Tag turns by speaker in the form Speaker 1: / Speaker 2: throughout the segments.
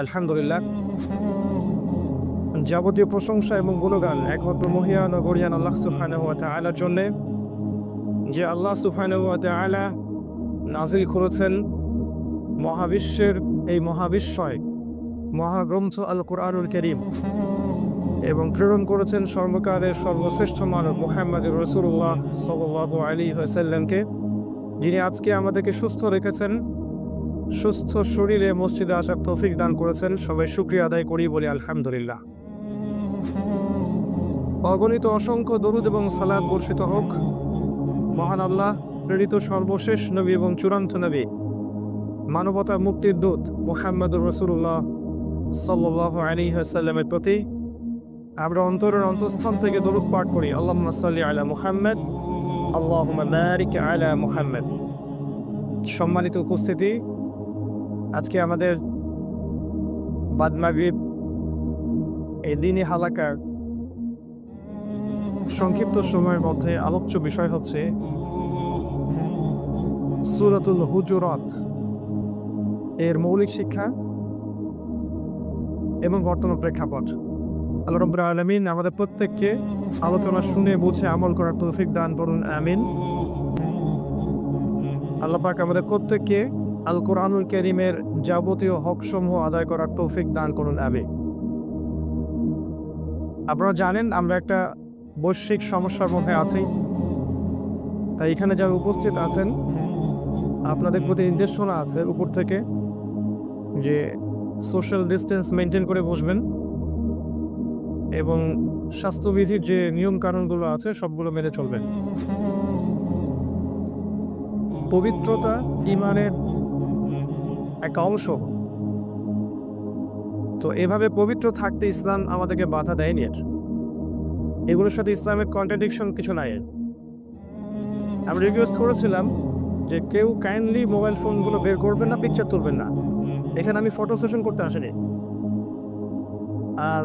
Speaker 1: আলহামদুলিল্লাহ, যাবতীয় প্রশংসা এবং গুণগান একমাত্র মহিয়ান ও গরিয়ান আল্লাহ সুবহানাহু ওয়া তাআলার জন্যে, যে আল্লাহ সুবহানাহু ওয়া তাআলা নাজিল করেছেন মহাবিশ্বের এই মহাবিশ্বয় মহাগ্রন্থ আল কুরআনুল কারীম এবং প্রেরণ করেছেন সর্বকালের সর্বশ্রেষ্ঠ মানব মুহাম্মদুর রাসূলুল্লাহ সাল্লাল্লাহু আলাইহি ওয়াসাল্লামকে, যিনি আজকে আমাদেরকে সুস্থ রেখেছেন, সুস্থ শরীরে মসজিদে আসার তৌফিক দান করেছেন। সবাই শুকরিয়া আদায় করি, বলি আলহামদুলিল্লাহ। অগণিত অসংখ্য দরুদ এবং সালাত বর্ষিত হোক মহান আল্লাহ প্রেরিত সর্বশেষ নবী এবং চূড়ান্ত নবী, মানবতার মুক্তির দূত মুহাম্মদুর রাসূলুল্লাহ সাল্লাল্লাহু আলাইহি ওয়াসাল্লামের প্রতি। আমরা অন্তরের অন্তঃস্থান থেকে দরুদ পাঠ করি, আল্লাহুম্মা সাল্লি আলা মুহাম্মদ, আল্লাহুম্মা বারিক আলা মুহাম্মদ। সম্মানিত উপস্থিতি, আজকে আমাদের বাদ মাগরিব এই দিনী হালাকার সংক্ষিপ্ত সময়ের মধ্যে আলোচ্য বিষয় হচ্ছে সূরাতুল হুজুরাত এর মৌলিক শিক্ষা এবং বর্তমান প্রেক্ষাপট। আল্লাহ রাব্বুল আলামিন আমাদের প্রত্যেককে আলোচনা শুনে বুঝে আমল করার তৌফিক দান করুন, আমিন। আল্লাহ পাক আমাদের প্রত্যেককে আল কুরআনুল কারীমের যাবতীয় হকসমূহ আদায় করার তৌফিক দান করুন, আমিন। আপনারা জানেন আমরা একটা বৈশ্বিক সমস্যার মধ্যে আছি, তাই এখানে যারা উপস্থিত আছেন আপনাদের প্রতি নির্দেশনা আছে উপর থেকে যে সোশ্যাল ডিস্টেন্স মেনটেন করে বসবেন এবং স্বাস্থ্যবিধির যে নিয়ম কানুনগুলো আছে সবগুলো মেনে চলবেন। পবিত্রতা ঈমানের একটা অংশ, তো এভাবে পবিত্র থাকতে ইসলাম আমাদেরকে বাধা দেয়নি। এগুলোর সাথে ইসলামের কন্ট্রাডিকশন কিছু নাই। আমি রিকোয়েস্ট করেছিলাম যে কেউ কাইন্ডলি মোবাইল ফোনগুলো বের করবেন না, পিকচার তুলবেন না। এখানে আমি ফটো সেশন করতে আসিনি, আর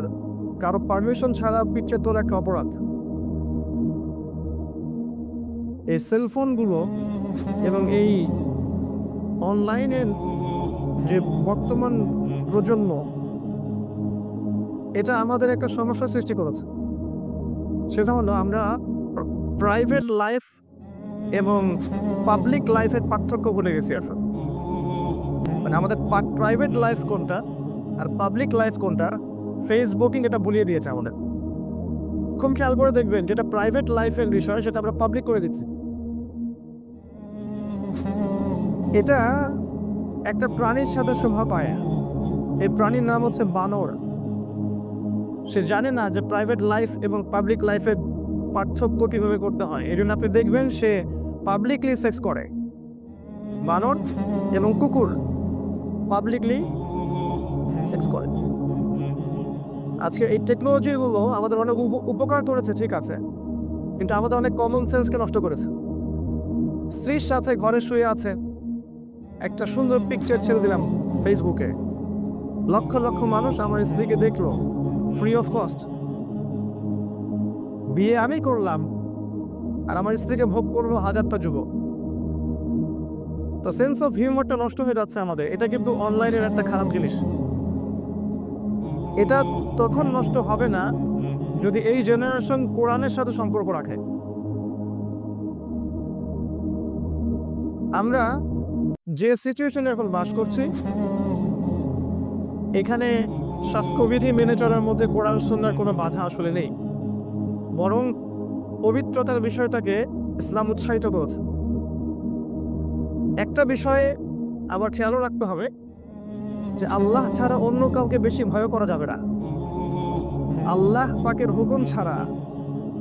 Speaker 1: কারো পারমিশন ছাড়া পিকচার তোলা একটা অপরাধ। এই সেলফোনগুলো এবং এই অনলাইনের যে বর্তমান প্রজন্ম, এটা আমাদের একটা সমস্যা সৃষ্টি করেছে। সেটা হলো আমরা প্রাইভেট লাইফ এবং পাবলিক লাইফের পার্থক্য ভুলে গেছি এখন। মানে আমাদের প্রাইভেট লাইফ কোনটা আর পাবলিক লাইফ কোনটা, ফেসবুকিং এটা ভুলিয়ে দিয়েছে আমাদের। খুব খেয়াল করে দেখবেন, যেটা প্রাইভেট লাইফের বিষয় সেটা আমরা পাবলিক করে দিচ্ছি। এটা একটা প্রাণীর সাথে শোভা পায়। এই প্রাণীর নাম হচ্ছে বানর। সে জানে না যে প্রাইভেট লাইফ এবং পাবলিক লাইফের পার্থক্য কিভাবে করতে হয়। এই জন্য আপনি দেখবেন সে পাবলিকলি সেক্স করে। বানর এবং কুকুর পাবলিকলি সেক্স করে। আজকে এই টেকনোলজিগুলো আমাদের অনেক উপকার করেছে, ঠিক আছে, কিন্তু আমাদের অনেক কমন সেন্সকে নষ্ট করেছে। স্ত্রীর সাথে ঘরে শুয়ে আছে, একটা সুন্দর পিকচার ছেড়ে দিলাম ফেসবুকে, লক্ষ লক্ষ মানুষ আমার স্ত্রীকে দেখলো ফ্রি অফ কস্ট। বিয়ে আমি করলাম আর আমার স্ত্রীকে ভোগ করবো হাজারটা যুবক। তো সেন্স অফ হিউমারটা নষ্ট হয়ে যাচ্ছে আমাদের। এটা কিন্তু অনলাইনের একটা খারাপ জিনিস। এটা তখন নষ্ট হবে না যদি এই জেনারেশন কোরআনের সাথে সম্পর্ক রাখে। আমরা যে সিচুয়েশনে এখন বাস করছি, এখানে স্বাস্থ্যবিধি মেনে চলার মধ্যে কোরআন সুন্নাহর কোনো বাধা আসলে নেই, বরং পবিত্রতার বিষয়টাকে ইসলাম উৎসাহিত করেছে। একটা বিষয়ে আবার খেয়ালও রাখতে হবে যে আল্লাহ ছাড়া অন্য কাউকে বেশি ভয় করা যাবে না। আল্লাহ পাকের হুকুম ছাড়া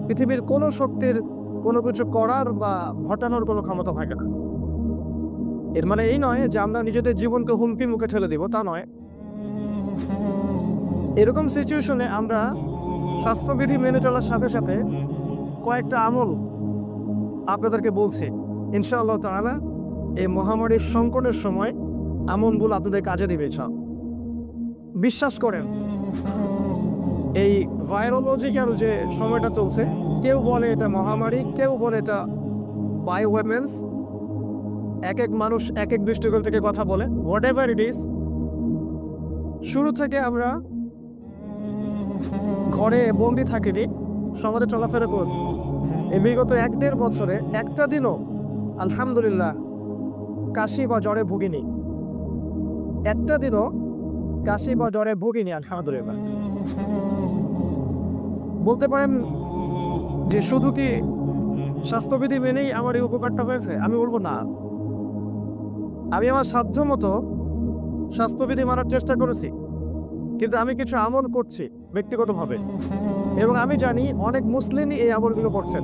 Speaker 1: পৃথিবীর কোনো শক্তির কোনো কিছু করার বা ঘটানোর কোনো ক্ষমতা থাকে না। এর মানে এই নয় যে আমরা নিজেদের জীবনকে হুমকি মুখে ঠেলে দিব, তা নয়। এরকম সিচুয়েশনে আমরা স্বাস্থ্যবিধি মেনে চলার সাথে সাথে কয়েকটা আমল আপনাদেরকে বলছি, ইনশাআল্লাহ তাআলা এই মহামারীর সংকটের সময় আমলগুলো আপনাদের কাজে দিবে। বিশ্বাস করেন, এই ভাইরোলজিক্যাল যে সময়টা চলছে, কেউ বলে এটা মহামারী, কেউ বলে এটা বায়ো ওয়েপেন্স, এক এক মানুষ এক এক দৃষ্টিকোণ থেকে কথা বলে, হোয়াট এভার ইট ইজ, শুরু থেকে আমরা ঘরে বন্দি থাকিনি, সমাজে চলাফেরা করেছি। এই বিগত 1-1.5 বছরে একটা দিনও আলহামদুলিল্লাহ কাশি বা জ্বরে ভুগিনি। একটা দিনও কাশি বা জ্বরে ভুগিনি আলহামদুলিল্লাহ। বলতে পারেন যে শুধু কি স্বাস্থ্যবিধি মেনেই আমার এই উপকারটা হয়েছে? আমি বলবো না। আমি আমার সাধ্য মতো স্বাস্থ্যবিধি মানার চেষ্টা করেছি, কিন্তু আমি কিছু আমল করছি ব্যক্তিগতভাবে, এবং আমি জানি অনেক মুসলিমই এই আমলগুলো করছেন।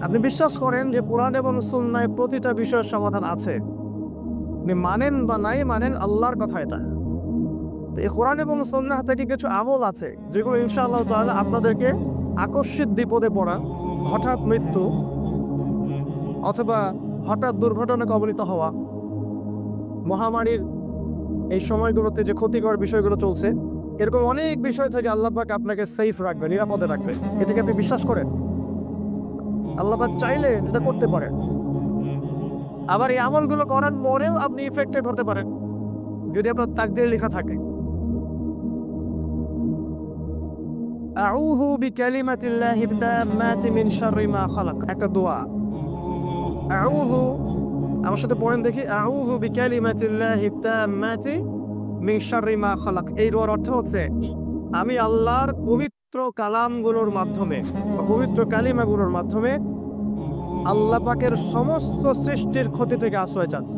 Speaker 1: আপনি বিশ্বাস করেন যে কোরআন এবং সুন্নায় প্রতিটা বিষয়ের সমাধান আছে, আপনি মানেন বা নাই মানেন, আল্লাহর কথা এটা। এই কোরআন এবং সুন্নাহ থেকে কিছু আমল আছে যেগুলো ইনশাআল্লাহ তাআলা আপনাদেরকে আকস্মিক বিপদে পড়া, হঠাৎ মৃত্যু অথবা হঠাৎ দুর্ঘটনা কবলিত হওয়া, মহামারীর এই সময়গুলোতে যে ক্ষতিকর বিষয়গুলো চলছে, এরকম অনেক বিষয় থেকে আল্লাহ পাক আপনাকে সেফ রাখবে, নিরাপদে রাখবে। এটাকে আপনি বিশ্বাস করেন? আল্লাহ পাক চাইলে এটা করতে পারেন। আবার এই আমলগুলো করার পরেও আপনি ইফেক্টেড হতে পারেন যদি আপনার তাকদীরে লেখা থাকে। আউযু বিকালিমাতিল্লাহি তাম্মাতি মিন শাররি মা খালাক, একটা দোয়া। আউযু, আমার সাথে পড়েন দেখি। আউযু বিকালিমাতিল্লাহি তাম্মাতি মিন শাররি মা খালাক। এই দোয়ার অর্থ হচ্ছে আমি আল্লাহর পবিত্র কালামগুলোর মাধ্যমে, পবিত্র কালিমাগুলোর মাধ্যমে আল্লাহ পাকের সমস্ত সৃষ্টির ক্ষতি থেকে আশ্রয় চাচ্ছি।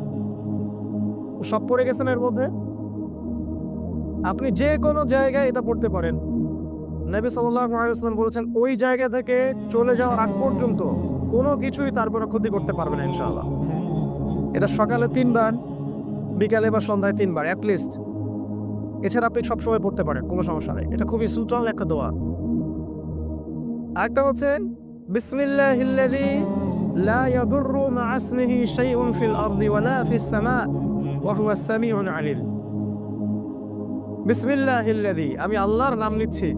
Speaker 1: সব পড়ে গেছেন এর মধ্যে? আপনি যে কোনো জায়গায় এটা পড়তে পারেন। নবী সাল্লাল্লাহু আলাইহি ওয়াসাল্লাম বলেছেন ওই জায়গা থেকে চলে যাওয়ার আগ পর্যন্ত কোনো কিছুই তারপরে ক্ষতি করতে পারবে না ইনশাআল্লাহ। এটা সকালে 3 বার, বিকালে বা সন্ধ্যায় 3 বার অ্যাটলিস্ট। এছাড়া আপনি সবসময় পড়তে পারেন, কোনো সমস্যা নেই। এটা খুবই সুটল একটা দোয়া। আরেকটা হচ্ছে বিসমিল্লাহিল্লাযী লা ইয়াদুররু মা'a ইসমিহি শাইউন ফিল আরদি ওয়ালা ফিস সামা' ওয়া হুয়াস সামিউল আলীম। বিসমিল্লাহিল্লাযী, আমি আল্লাহর নাম নিচ্ছি,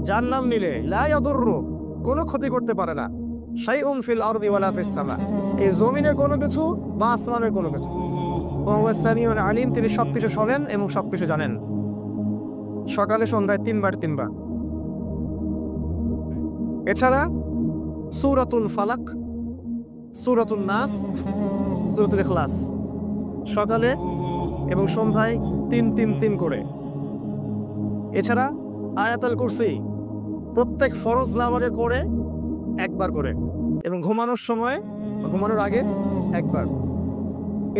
Speaker 1: যার নাম নিলে লা ইয়াদুররু, কোনো ক্ষতি করতে পারে না, শাইউন ফিল আরদি ওয়ালা ফিস সামা', এই জমিনের কোনো কিছু বা আসমানের কোনো কিছু, ওয়া হুয়াস সামিউল আলীম, তিনি সবকিছু শোনেন এবং সবকিছু জানেন। সকালে সন্ধ্যায় 3 বার 3 বার। এছাড়া সূরাতুল ফালাক, সূরাতুন নাস, সূরাতুল ইখলাস সকালে এবং সন্ধ্যায় 3 করে। এছাড়া আয়াতুল কুরসি প্রত্যেক ফরজ নামাজে করে 1 বার করে, এবং ঘুমানোর সময়, ঘুমানোর আগে 1 বার।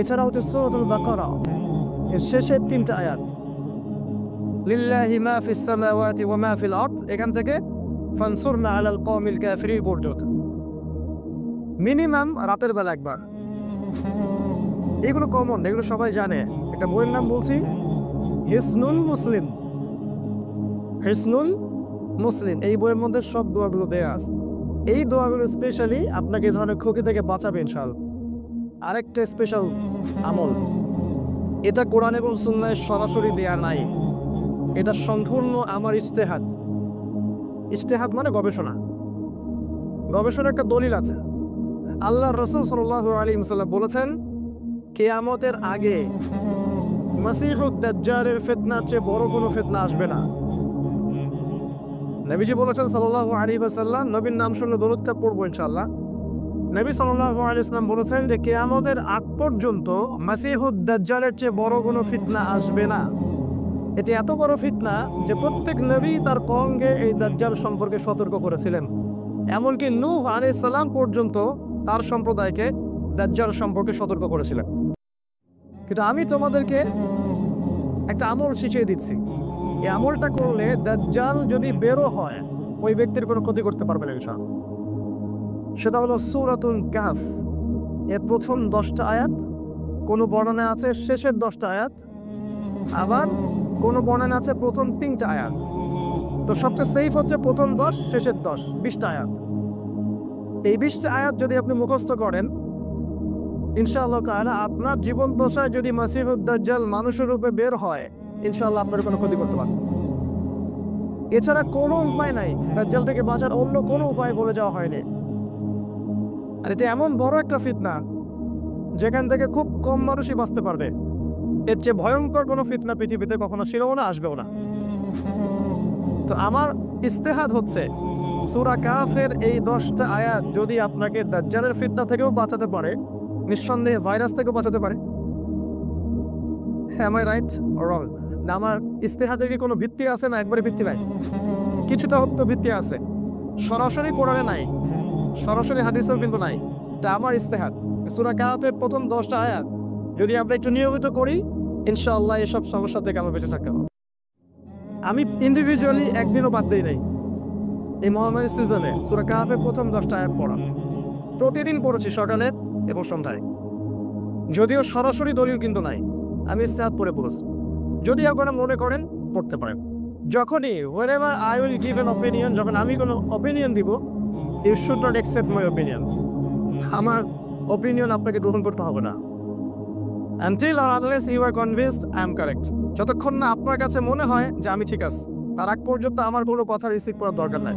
Speaker 1: এছাড়া হচ্ছে সূরাতুল বাকারা এর শেষের 3টা আয়াত, লিল্লাহি মা ফিস সামাওয়াতি ওয়া মা ফিল আরদ, এখান থেকে ফানসুরনা আলাল কওমিল কাফিরিন পর্যন্ত মিনিমাম রাতের বেলা 1 বার। এগুলো কমন, এগুলো সবাই জানে। একটা বইয়ের নাম বলছি, হিসনুল মুসলিম। হিসনুল মুসলিম, এই বইয়ের মধ্যে সব দোয়াগুলো দেয়া আছে। এই দোয়াগুলো স্পেশালি আপনাকে এই ধরনের ক্ষতি থেকে বাঁচাবে ইনশাআল্লাহ। আরেকটা স্পেশাল আমল, এটা কোরআন এবং সুন্নাহয় সরাসরি দেয়া নাই, এটা সম্পূর্ণ আমার ইজতিহাদ। ইজতিহাদ মানে গবেষণা। গবেষণার একটা দলিল আছে। আল্লাহর রাসূল সাল্লাল্লাহু আলাইহি ওয়াসাল্লাম বলেছেন কিয়ামতের আগে মাসিহুদ দাজ্জালের ফিতনার চেয়ে বড় কোনো ফিতনা আসবে না। নবীজি বলেছেন সাল্লাল্লাহু আলাইহি ওয়াসাল্লাম, নবীর নাম শুনলে দরুদটা পড়বো ইনশাআল্লাহ। নবী সাল্লাল্লাহু আলাইহি ওয়াসাল্লাম বলেছেন যে কিয়ামতের আগ পর্যন্ত মাসিহুদ দাজ্জালের চেয়ে বড় কোনো ফিতনা আসবে না। এটি এত বড় ফিতনা যে প্রত্যেক নবী তার কওমকে এই দাজ্জাল সম্পর্কে সতর্ক করেছিলেন। এমনকি নূহ আলাইহিস সালাম পর্যন্ত তার সম্প্রদায়কে দাজ্জাল সম্পর্কে সতর্ক করেছিলেন। কিন্তু আমি তোমাদেরকে একটা আমল শিখিয়ে দিচ্ছি, এই আমলটা করলে দাজ্জাল যদি বেরো হয় ওই ব্যক্তির কোনো ক্ষতি করতে পারবে না ইনশাআল্লাহ। সেটা হলো সূরাতুল কাহফ এর প্রথম 10টা আয়াত, কোনো বর্ণনা আছে শেষের 10টা আয়াত, আবার কোনো বর্ণনা আছে প্রথম 3টা আয়াত। তো সবচেয়ে সেফ হচ্ছে প্রথম 10 শেষের 10, 20টা আয়াত। এই 20টা আয়াত যদি আপনি মুখস্থ করেন ইনশাআল্লাহ তাআলা, আপনার জীবন দশায় যদি মাসিহুদ দাজ্জাল মানুষের রূপে বের হয় ইনশাআল্লাহ আপনার কোনো ক্ষতি করতে পারবে। এছাড়া কোনো উপায় নাই, দাজ্জাল থেকে বাঁচার অন্য কোনো উপায় বলে যাওয়া হয়নি। আর এটা এমন বড় একটা ফিতনা যেখান থেকে খুব কম মানুষই বাঁচতে পারবে। এর চেয়ে ভয়ঙ্কর কোনো ফিতনা পৃথিবীতে কখনো ছিল না, আসবেও না। তো আমার ইস্তেহাদ হচ্ছে সূরা কাহফের এই 10টা আয়াত যদি আপনাকে দাজ্জালের ফিতনা থেকেও বাঁচাতে পারে, নিঃসন্দেহে ভাইরাস থেকেও বাঁচাতে পারে। Am I right or wrong? না আমার ইস্তেহাদের কি কোনো ভিত্তি আছে? না একবারে ভিত্তি নাই, কিছুটা তো ভিত্তি আছে। সরাসরি কোরআনে নাই, সরাসরি হাদিসেও কিন্তু নাই। এটা আমার ইস্তেহাদ। সূরা কাহফের প্রথম 10টা আয়াত যদি আমরা একটু নিয়মিত করি, ইনশাআল্লাহ এসব সমস্যা থেকে আমরা বেঁচে থাকতে হবে। আমি ইন্ডিভিজুয়ালি একদিনও বাদ দিই নাই এই মহামারীর সিজনে সূরা কাহফের প্রথম 10টা আয়াত পড়া। প্রতিদিন পড়েছি সকালে এবং সন্ধ্যায়, যদিও সরাসরি দলিল কিন্তু নাই, আমি ইস্তেহাদ পড়ে পড়েছি। যদি আপনারা মনে করেন পড়তে পারেন। যখনই whenever I will give an opinion, যখন আমি কোনো অপিনিয়ন দিব, you should not accept my opinion. আমার অপিনিয়ন আপনাকে গ্রহণ করতে হবে না। Until or unless you are convinced I am correct. যতক্ষণ না আপনার কাছে মনে হয় যে আমি ঠিক আছি, তার আগ পর্যন্ত আমার কোনো কথা রিসিভ করার দরকার নাই।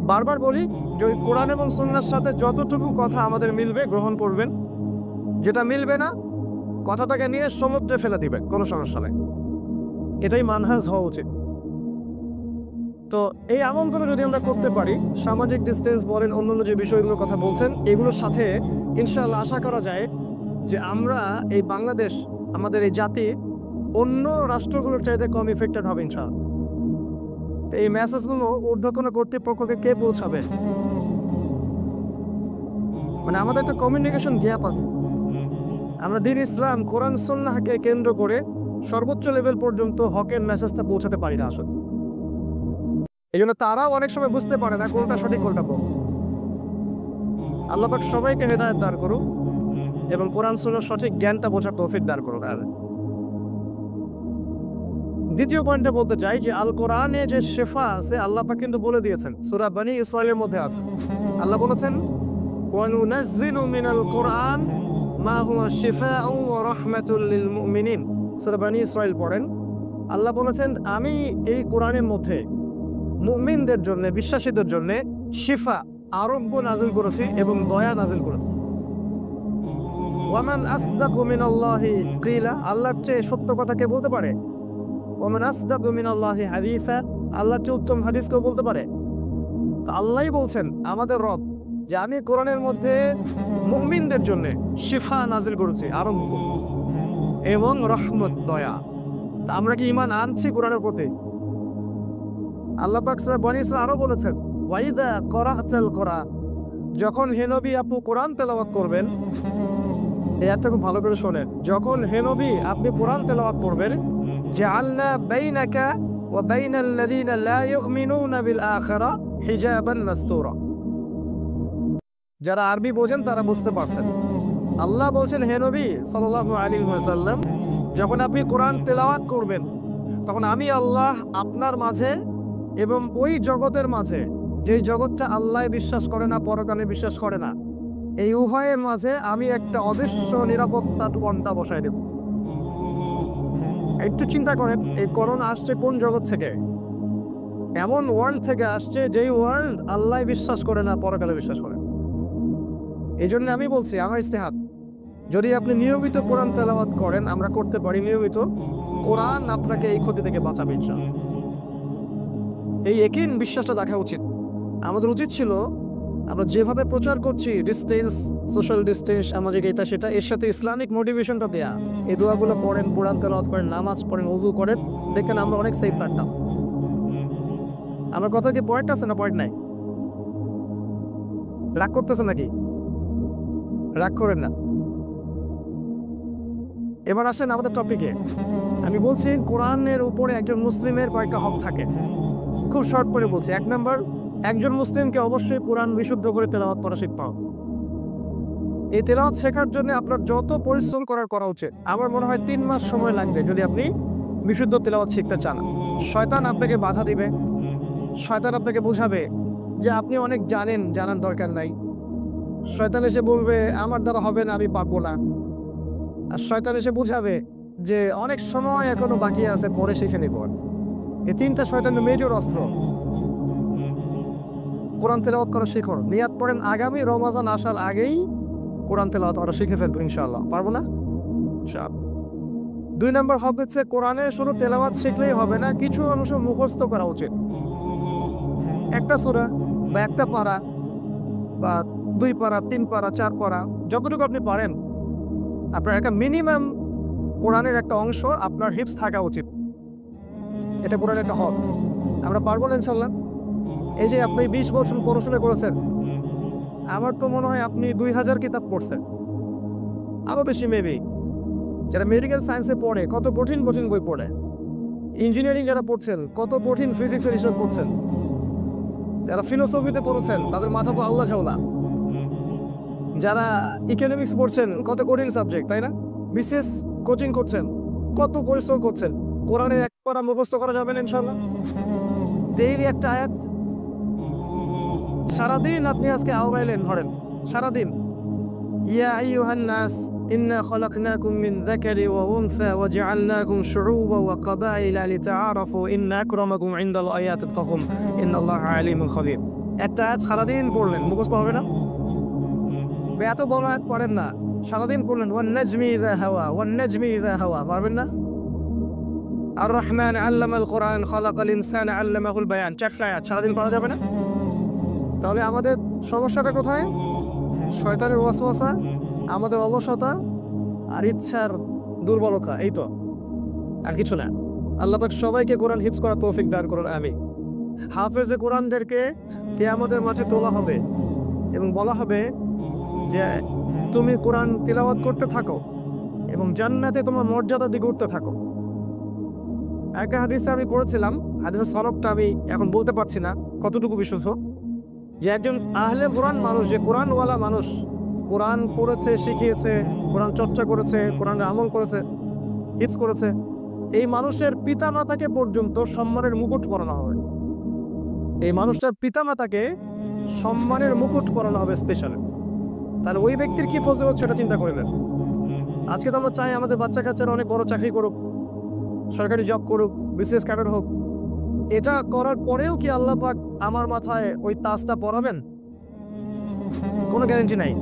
Speaker 1: বারবার বলি যে কোরআন এবং সুন্নাহর সাথে যতটুকু কথা আমাদের মিলবে গ্রহণ করবেন, যেটা মিলবে না কথাটাকে নিয়ে সমুদ্রে ফেলে দিবেন, কোনো সমস্যা নেই। এটাই মানহাজ হওয়া উচিত। তো এই আমলগুলো যদি আমরা করতে পারি, সামাজিক ডিস্টেন্স বলেন, অন্যান্য যে বিষয়গুলোর কথা বলছেন, এগুলোর সাথে ইনশাআল্লাহ আশা করা যায় যে আমরা এই বাংলাদেশ, আমাদের এই জাতি অন্য রাষ্ট্রগুলোর চাইতে কম ইফেক্টেড হবে ইনশাআল্লাহ। এই মেসেজগুলো ঊর্ধ্বতন কর্তৃপক্ষকে কে পৌঁছাবে? মানে আমাদের একটা কমিউনিকেশন গ্যাপ আছে। আমরা দ্বীন ইসলাম, কোরআন সুন্নাহকে কেন্দ্র করে সর্বোচ্চ লেভেল পর্যন্ত হকের মেসেজটা পৌঁছাতে পারি না আসলে। এই জন্য তারাও অনেক সময় বুঝতে পারে না কোনটা সঠিক কোনটা ভুল। আল্লাহ পাক সবাইকে হেদায়েত দান করুন এবং কোরআন সুন্নাহর সঠিক জ্ঞানটা বোঝার তৌফিক দান করুন। দ্বিতীয় পয়েন্টে বলতে চাই যে আল কোরআনে যে শিফা আছে, আল্লাহ পাক কিন্তু বলে দিয়েছেন, সূরা বনী ইসরাঈলের মধ্যে আছে। আল্লাহ বলেছেন ওয়া নুনাজ্জিলু মিনাল কোরআন মা হুয়া শিফাউ ওয়া রাহমাতুল লিল মুমিনিন। সূরা বনী ইসরাঈল পড়েন। আল্লাহ বলেছেন আমি এই কোরআনের মধ্যে মুমিনদের জন্য, বিশ্বাসীদের জন্য শিফা, আরোগ্য নাযিল করেছি এবং দয়া নাযিল করেছি। ওয়া মান আসদাকু মিনাল্লাহি কিলা, আল্লাহর চেয়ে সত্য কথা কে বলতে পারে? ওয়া মান আসদাকু মিনাল্লাহি হাদিসা, আল্লাহর চেয়ে উত্তম হাদিস কেউ বলতে পারে? তো আল্লাহই বলছেন আমাদের রব যে আমি কোরআনের মধ্যে মুমিনদের জন্য শিফা নাযিল করেছি, আরোগ্য এবং রহমত, দয়া। তা আমরা কি ঈমান আনছি কোরআনের প্রতি? আল্লাহ পাক সূরা বনী ইসরাঈল আরো বলেছেন ওয়াইদা করাআতাল কোরআন, যখন হে নবী আপনি কোরআন তেলাওয়াত করবেন, এই আয়াতটা খুব ভালো করে শোনেন, যখন হে নবী আপনি কোরআন তেলাওয়াত করবেন, জাআলনা বাইনাকা ওয়া বাইনাল লাযিনা লা ইউমিনুনা বিল আখিরা হিজাবান মাসতুরা। যারা আরবি বোঝেন তারা বুঝতে পারছেন। আল্লাহ বলছেন হে নবী সাল্লাল্লাহু আলাইহি ওয়াসাল্লাম, যখন আপনি কোরআন তেলাওয়াত করবেন, তখন আমি আল্লাহ আপনার মাঝে এবং ওই জগতের মাঝে, যেই জগৎটা আল্লাহ বিশ্বাস করে না, পরকালে বিশ্বাস করে না, এই উভয়ের মাঝে আমি একটা অদৃশ্য নিরাপত্তা পন্থা বসাই দেব। একটু চিন্তা করেন, এই করোনা আসছে কোন জগৎ থেকে? এমন ওয়ার্ল্ড থেকে আসছে যেই ওয়ার্ল্ড আল্লাহ বিশ্বাস করে না, পরকালে বিশ্বাস করে। এই জন্য আমি বলছি আমার ইস্তেহাদ, যদি আপনি নিয়মিত কোরআন তেলাওয়াত করেন, আমরা করতে পারি নিয়মিত, কোরআন আপনাকে এই ক্ষতি থেকে বাঁচাবে ইনশাআল্লাহ। এই ইয়াকিন বিশ্বাসটা দেখা উচিত। আমাদের উচিত ছিল আমরা যেভাবে প্রচার করছি ডিস্টেন্স, সোশ্যাল ডিস্টেন্স, সামাজিক এটা সেটা, এর সাথে ইসলামিক মোটিভেশনটা দেয়া। এই দোয়াগুলো পড়েন, কোরআন তেলাওয়াত করেন, নামাজ পড়েন, ওযু করেন, দেখেন আমরা অনেক সেফ থাকতাম। আমার কথা কি পয়েন্ট আছে না পয়েন্ট নাই? রাগ করতেছে নাকি? রাগ করেন না। এবার আসেন আমাদের টপিকে। আমি বলছি কোরআনের উপরে একজন মুসলিমের কয়েকটা হক থাকে। খুব শর্ট করে বলছি। 1 নাম্বার, একজন মুসলিমকে অবশ্যই কোরআন বিশুদ্ধ করে তেলাওয়াত করা শিখতে হবে। এই তেলাওয়াত শেখার জন্য আপনার যত পরিশ্রম করা উচিত। আমার মনে হয় 3 মাস সময় লাগবে যদি আপনি বিশুদ্ধ তেলাওয়াত শিখতে চান। শয়তান আপনাকে বাধা দিবে, শয়তান আপনাকে বোঝাবে যে আপনি অনেক জানেন, জানার দরকার নাই। শয়তান এসে বলবে আমার দ্বারা হবে না, আমি পারবো না। আর শয়তান এসে বুঝাবে যে অনেক সময় এখনো বাকি আছে, পরে শিখে নিব। এই 3টা শয়তানের মেজর অস্ত্র। কোরআন তেলাওয়াত করা শিখুন, নিয়াত করেন আগামী রমজান আসার আগেই কোরআন তেলাওয়াত করা শিখে ফেলবো ইনশাআল্লাহ। পারবো না? দুই নম্বর হচ্ছে কোরআনে শুধু তেলাওয়াত শিখলেই হবে না, কিছু অংশ মুখস্থ করা উচিত। একটা সূরা বা একটা পারা বা 2 পারা 3 পারা 4 পারা যতটুকু আপনি পারেন, আপনার একটা মিনিমাম কোরআনের একটা অংশ আপনার হিপস থাকা উচিত। এটা কোরআনের একটা হক। আমরা পারবো না ইনশাল্লাহ? এই যে আপনি 20 বছর পড়াশোনা করেছেন, আমার তো মনে হয় আপনি 2000 কিতাব পড়ছেন, আরও বেশি মেবি। যারা মেডিকেল সায়েন্সে পড়ে কত কঠিন কঠিন বই পড়ে, ইঞ্জিনিয়ারিং যারা পড়ছেন কত কঠিন ফিজিক্সের হিসাব পড়ছেন, যারা ফিলোসফিতে পড়েছেন তাদের মাথা তো আল্লাহ ঝাউলা, যারা ইকোনমিক্স পড়ছেন কত কঠিন সাবজেক্ট, তাই না? বিশেষ কোচিং করছেন, কত পরিশ্রম করছেন। কোরআনের এক পারা মুখস্থ করা যাবে না ইনশাল্লাহ? ডেইলি একটা আয়াত, সারাদিন আপনি আজকে আওয়াইলেন, ধরেন সারাদিন ইয়া আইয়ুহান নাস ইন্না খলাকনাকুম মিন যাকারি ওয়া উনসা ওয়া জাআলনাকুম শুউবা ওয়া ক্বাবাইলা লিতাআরাফু ইন্না আকরামাকুম ইনদাল্লাহি আতকাকুম ইন্নাল্লাহা আলিমুন খাবীর। একটা আয়াত সারাদিন পড়লেন, মুখস্থ হবে না? এত বড় আয়াত পড়েন না, সারাদিন পড়লেন ওয়ান নাজমি ইযা হাওয়া ওয়ান নাজমি ইযা হাওয়া, পারবেন না? আর রহমান আল্লামাল কোরআন খলাকাল ইনসানা আল্লামাহুল বায়ান, 4টা আয়াত সারাদিন পড়া যাবে না? তাহলে আমাদের সমস্যাটা কোথায়? শয়তানের ওয়াসওয়াসা, আমাদের অলসতা আর ইচ্ছার দুর্বলতা, এই তো, আর কিছু না। আল্লাহ পাক সবাইকে কোরআন হিফজ করার তৌফিক দান করুন, আমিন। হাফেজে কোরআনদেরকে কিয়ামতের মাঠে তোলা হবে এবং বলা হবে যে তুমি কোরআন তিলাওয়াত করতে থাকো এবং জান্নাতে তোমার মর্যাদা দিকে উঠতে থাকো। একটা হাদিসে আমি পড়েছিলাম, হাদিসের সনদটা আমি এখন বলতে পারছি না কতটুকু বিশুদ্ধ, যে একজন আহলে কোরআন মানুষ, যে কোরআনওয়ালা মানুষ, কোরআন পড়েছে, শিখিয়েছে, কোরআন চর্চা করেছে, কোরআনের আমল করেছে, হিফজ করেছে, এই মানুষের পিতামাতাকে পর্যন্ত সম্মানের মুকুট পরানো হবে। এই মানুষটার পিতামাতাকে সম্মানের মুকুট পরানো হবে স্পেশাল। তাহলে ওই ব্যক্তির কি ফজিলত সেটা চিন্তা করবেন। আজকে তো আমরা চাই আমাদের বাচ্চা কাচ্চারা অনেক বড় চাকরি করুক, সরকারি জব করুক, বিসিএস ক্যাডার হোক। এটা করার পরেও কি আল্লাহ পাক আমার মাথায় ওই তাজটা পরাবেন? কোনো গ্যারান্টি নাই।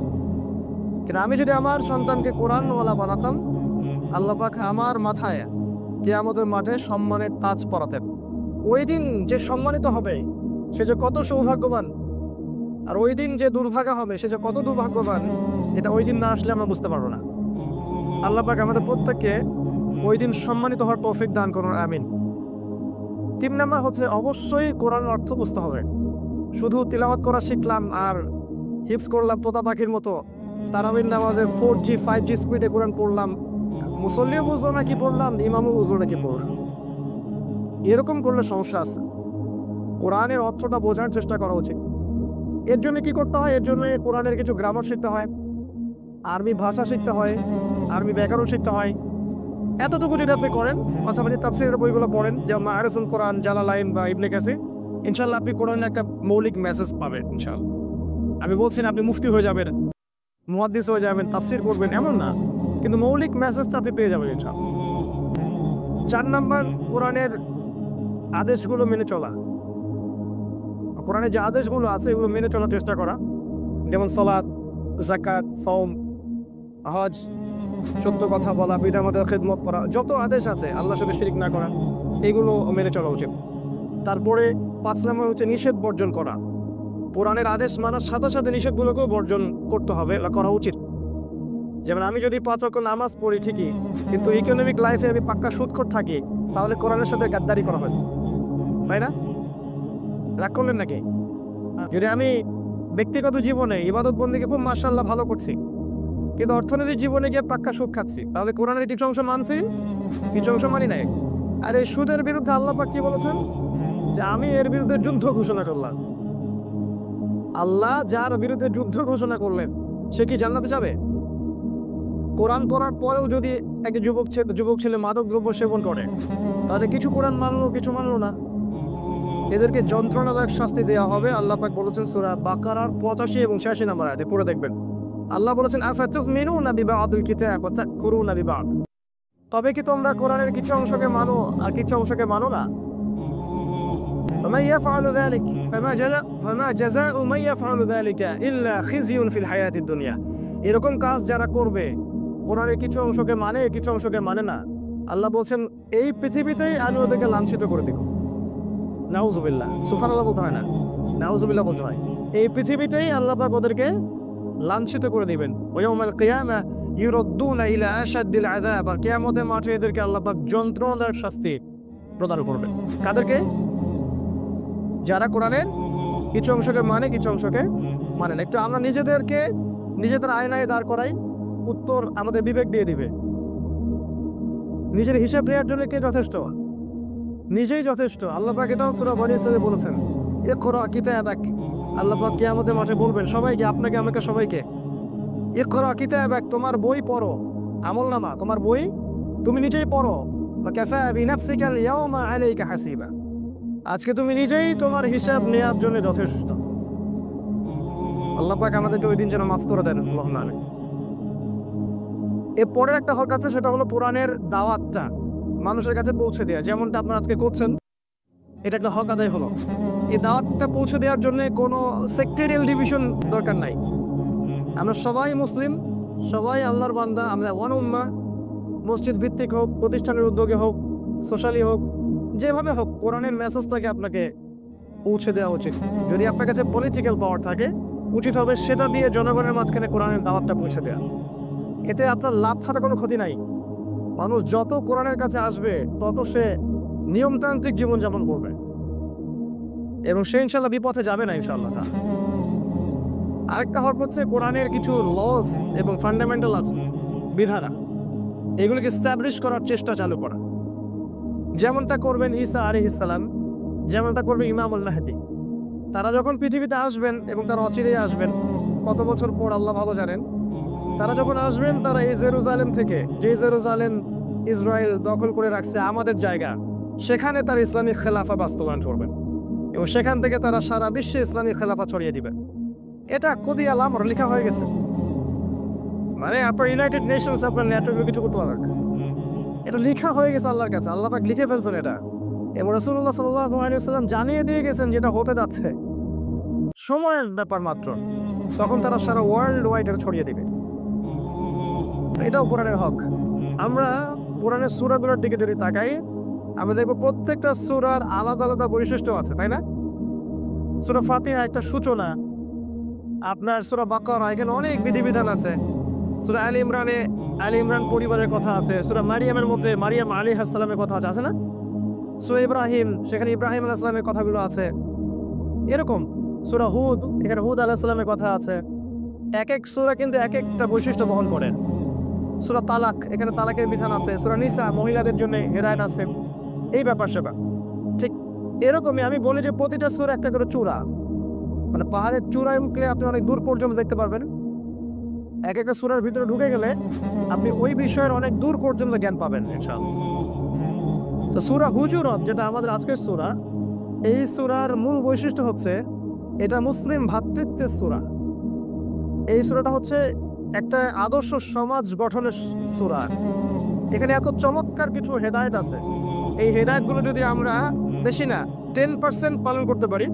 Speaker 1: কিন্তু আমি যদি আমার সন্তানকে কোরআনওয়ালা বানাতাম, আল্লাহ পাক আমার মাথায় কিয়ামতের মাঠে সম্মানের তাজ পরাতেন। ওই দিন যে সম্মানিত হবে সে যে কত সৌভাগ্যবান, আর ওই দিন যে দুর্ভাগা হবে সে যে কত দুর্ভাগ্যবান, এটা ওই দিন না আসলে আমরা বুঝতে পারবো না। আল্লাহ পাক আমাদের প্রত্যেককে ওই দিন সম্মানিত হওয়ার তৌফিক দান করুন, আমিন। 3 নাম্বার হচ্ছে অবশ্যই কোরআনের অর্থ বুঝতে হবে। শুধু তিলাওয়াত করা শিখলাম আর হিফজ করলাম তোতা পাখির মতো, তারাবির নামাজে 4G 5G স্পিডে কোরআন পড়লাম, মুসল্লিও বুঝলো না কি পড়লাম, ইমামও বুঝলো না কি পড়লাম, এরকম করলে সমস্যা আছে। কোরআনের অর্থটা বোঝার চেষ্টা করা উচিত। এর জন্য কি করতে হয়? এর জন্য কোরআনের কিছু গ্রামার শিখতে হয়, আরবি ভাষা শিখতে হয়, আরবি ব্যাকরণ শিখতে হয়। এতটুকু যদি আপনি করেন, পাশাপাশি তাফসীরের বইগুলো পড়েন, যেমন মাআরিফুল কোরআন, জালালাইন বা ইবনে কাসির, ইনশাআল্লাহ আপনি কোরআনের একটা মৌলিক মেসেজ পাবেন ইনশাআল্লাহ। আমি বলছি না আপনি মুফতি হয়ে যাবেন, মুহাদ্দিস হয়ে যাবেন, তাফসীর করবেন, এমন না, কিন্তু মৌলিক মেসেজটা আপনি পেয়ে যাবেন ইনশাআল্লাহ। 4 নাম্বার, কোরআনের আদেশগুলো মেনে চলা। কোরআনের যে আদেশগুলো আছে এগুলো মেনে চলার চেষ্টা করা, যেমন সালাত, যাকাত, সাওম, হজ, সত্য কথা বলা, পিতামাতার খেদমত করা, যত আদেশ আছে আল্লাহর সাথে শিরক না করা, এগুলো মেনে চলা উচিত। তারপরে 5 নম্বর হচ্ছে নিষেধ বর্জন করা। কোরআনের আদেশ মানার সাথে সাথে নিষেধগুলোকেও বর্জন করতে হবে, করা উচিত। যেমন আমি যদি 5 ওয়াক্ত নামাজ পড়ি ঠিকই, কিন্তু ইকোনমিক লাইফে আমি পাক্কা সুদখোর থাকি, তাহলে কোরআনের সাথে গাদ্দারি করা হয়েছে, তাই না? রাগ করলেন নাকি? যদি আমি ব্যক্তিগত জীবনে ইবাদত বন্দেগী খুব মাশাআল্লাহ ভালো করছি, কিন্তু অর্থনৈতিক জীবনে গিয়ে পাক্কা সুদ খাচ্ছি, তাহলে কোরআনের কিছু অংশ মানছি, কিছু অংশ মানি নাই। আর এই সুদের বিরুদ্ধে আল্লাহ পাক কি বলেছেন? যে আমি এর বিরুদ্ধে যুদ্ধ ঘোষণা করলাম। আল্লাহ যার বিরুদ্ধে যুদ্ধ ঘোষণা করলেন সে কি জান্নাতে যাবে? কোরআন পড়ার পরেও যদি একটা যুবক ছেলে মাদক দ্রব্য সেবন করে, তাহলে কিছু কোরআন মানলো, কিছু মানলো না, এদেরকে যন্ত্রণাদায়ক শাস্তি দেওয়া হবে। আল্লাহ পাক বলেছেন সূরা বাকারার 85 এবং 86 নম্বর আয়াতে, পড়ে দেখবেন। আল্লাহ বলেছেন আফাতুমিনুনা বিবাদিল কিতাব ওয়া তাকফুরুনা বিবাদ। তবে কি তোমরা কোরআনের কিছু অংশকে মানো আর কিছু অংশকে মানো না? فمن يفعل ذلك فما جزاء من يفعل ذلك إلا خزي في الحياة الدنيا। এরকম কাজ যারা করবে কোরআনের কিছু অংশকে মানে, কিছু অংশকে মানে না। আল্লাহ বলছেন এই পৃথিবীতেই আমি ওদেরকে লাঞ্ছিত করে দিব। নাউজুবিল্লাহ, সুবহানাল্লাহ বলতে হয় না, নাউজুবিল্লাহ বলতে হয়। এই পৃথিবীতেই আল্লাহ পাক ওদেরকে লাঞ্ছিত করে দিবেন। ওয়াউমাল কিয়ামা ইউরাদ্দুনা ইলা আশাদ্দিল আযাব, আর কিয়ামতের মাঠে এদেরকে আল্লাহ পাক যন্ত্রণাদায়ক শাস্তি প্রদান করবেন। কাদেরকে? যারা কোরআনের কিছু অংশকে মানে, কিছু অংশকে মানে না। একটু আমরা নিজেদের আয়নায় দাঁড় করাই, উত্তর আমাদের বিবেক দিয়ে দিবে। নিজের হিসাব নেওয়ার জন্য কে যথেষ্ট? নিজেই যথেষ্ট। আল্লাহ পাক এটাও সূরা বনী ইসরাঈলে বলেছেন, ইকরা কিতাবাক। আল্লাহ পাক কিয়ামতের মাঠে বলবেন সবাইকে, আপনাকে আমাকে সবাইকে, ইকরা কিতাবাক, তোমার বই পড়ো, আমলনামা তোমার বই তুমি নিজেই পড়ো। ওয়া কাফা বিনাফসিকাল ইয়াওমা আলাইকা হাসিবা, আজকে তুমি নিজেই তোমার হিসাব নেওয়ার জন্য যথেষ্ট। আল্লাহ পাক আমাদেরকে ওই দিন যেন মাফ করে দেন, আল্লাহুম্মা আমিন। এর পরের একটা হক আছে, সেটা হলো কোরআনের দাওয়াতটা মানুষের কাছে পৌঁছে দেওয়া, যেমনটা আপনারা আজকে করছেন। এটা একটা হক আদায় হলো। এই দাওয়াতটা পৌঁছে দেওয়ার জন্য কোনো সেক্টরিয়াল ডিভিশন দরকার নাই। আমরা সবাই মুসলিম, সবাই আল্লাহর বান্দা, আমরা ওয়ান উম্মাহ। মসজিদ ভিত্তিক হোক, প্রতিষ্ঠানের উদ্যোগে হোক, সোশ্যালি হোক, যেভাবে হোক কোরআনের মেসেজটাকে আপনাকে পৌঁছে দেওয়া উচিত। যদি আপনার কাছে পলিটিক্যাল পাওয়ার থাকে, উচিত হবে সেটা দিয়ে জনগণের মাঝখানে কোরআনের দাওয়াতটা পৌঁছে দেওয়া। এতে আপনার লাভ ছাড়া কোনো ক্ষতি নাই। মানুষ যত কোরআনের কাছে আসবে তত সে নিয়মতান্ত্রিক জীবনযাপন করবে এবং সে ইনশাল্লাহ বিপথে যাবে না ইনশাল্লাহ। আরেকটা হক হচ্ছে কোরআনের কিছু লস এবং ফান্ডামেন্টাল আছে, বিধারা, এগুলোকে এস্টাবলিশ করার চেষ্টা চালু করা। যেমনটা করবেন ঈসা আলাইহিস সালাম, যেমনটা করবে ইমামুল মাহদী। তারা যখন পৃথিবীতে আসবেন এবং তারা অচিরেই আসবেন, কত বছর পর আল্লাহ ভালো জানেন। তারা যখন আসবেন, তারা এই জেরুজালেম থেকে, যে জেরুজালেম ইসরায়েল দখল করে রাখছে আমাদের জায়গা, সেখানে তারা ইসলামিক খেলাফা বাস্তবায়ন করবেন এবং সেখান থেকে তারা সারা বিশ্বে ইসলামিক খেলাফা ছড়িয়ে দিবেন। এটা কদি আলাম লেখা হয়ে গেছে। মানে আপনার ইউনাইটেড নেশনস, আপনার নেটওয়ার্কে কিছু করতে পারবেন, এটা লেখা হয়ে গেছে আল্লাহর কাছে। আল্লাহ পাক লিখে ফেলছেন এটা এবং রাসূলুল্লাহ সাল্লাল্লাহু আলাইহি ওয়াসাল্লাম জানিয়ে দিয়ে গেছেন যেটা হতে যাচ্ছে, সময়ের ব্যাপার মাত্র। তখন তারা সারা ওয়ার্ল্ড ওয়াইড এটা ছড়িয়ে দিবে। এটাও কোরআনের হক। আমরা কোরআনের সূরাগুলোর দিকে যদি তাকাই, আমরা দেখবো প্রত্যেকটা সূরার আলাদা আলাদা বৈশিষ্ট্য আছে, তাই না? সূরা ফাতিহা একটা সূচনা, আপনার সূরা বাকারা এখানে অনেক বিধিবিধান আছে। সূরা আলে ইমরানে আলে ইমরান পরিবারের কথা আছে। সূরা মারিয়ামের মধ্যে মারিয়াম আলাইহিস সালামের কথা আছে না? সূরা ইব্রাহিম, সেখানে ইব্রাহিম আলাইহিস সালামের কথাগুলো আছে। এরকম সূরা হুদ, এখানে হুদ আলাইহিস সালামের কথা আছে। এক এক সূরা কিন্তু এক একটা বৈশিষ্ট্য বহন করে। সূরা তালাক, এখানে তালাকের বিধান আছে। সূরা নিসা, মহিলাদের জন্য হেদায়েত আছে, এই ব্যাপার সেবা। ঠিক এরকমই আমি বলি যে প্রতিটা সূরা একটা করে চূড়া, মানে পাহাড়ের চূড়ায় উঠলে আপনি অনেক দূর পর্যন্ত দেখতে পারবেন। এক একটা সূরার ভিতরে ঢুকে গেলে আপনি ওই বিষয়ের অনেক দূর পর্যন্ত জ্ঞান পাবেন ইনশাআল্লাহ। তো সূরা হুজুরাত, যেটা আমাদের আজকের সূরা, এই সূরার মূল বৈশিষ্ট্য হচ্ছে এটা মুসলিম ভ্রাতৃত্বের সূরা। এই সূরাটা হচ্ছে একটা আদর্শ সমাজ গঠনের সূরা। এখানে এত চমৎকার কিছু হেদায়েত আছে। এই হেদায়েতগুলো যদি আমরা বেশি না 10% পালন করতে পারি,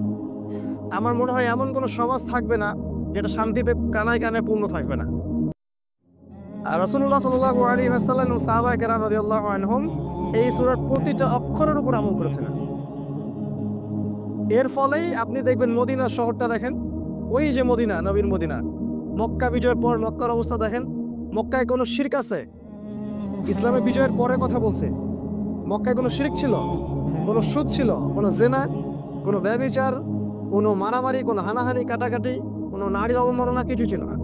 Speaker 1: আমার মনে হয় এমন কোনো সমাজ থাকবে না যেটা শান্তিতে কানায় কানায় পূর্ণ থাকবে না। আর রাসূলুল্লাহ সাল্লাল্লাহু আলাইহি ওয়াসাল্লাম এবং সাহাবায়ে কেরাম রাদিয়াল্লাহু আনহুম এই সূরার প্রতিটা অক্ষরের উপর আমল করেছেন। এর ফলেই আপনি দেখবেন মদিনা শহরটা দেখেন, ওই যে মদিনা, নবীর মদিনা, মক্কা বিজয়ের পর মক্কার অবস্থা দেখেন। মক্কায় কোনো শিরক আছে? ইসলামের বিজয়ের পরে কথা বলছে। মক্কায় কোনো শিরক ছিল? কোনো সুদ ছিল? কোনো জেনা, কোনো ব্যভিচার, কোনো মারামারি, কোনো হানাহানি, কাটাকাটি, কোনো নারী অবমাননা কিছু ছিল না।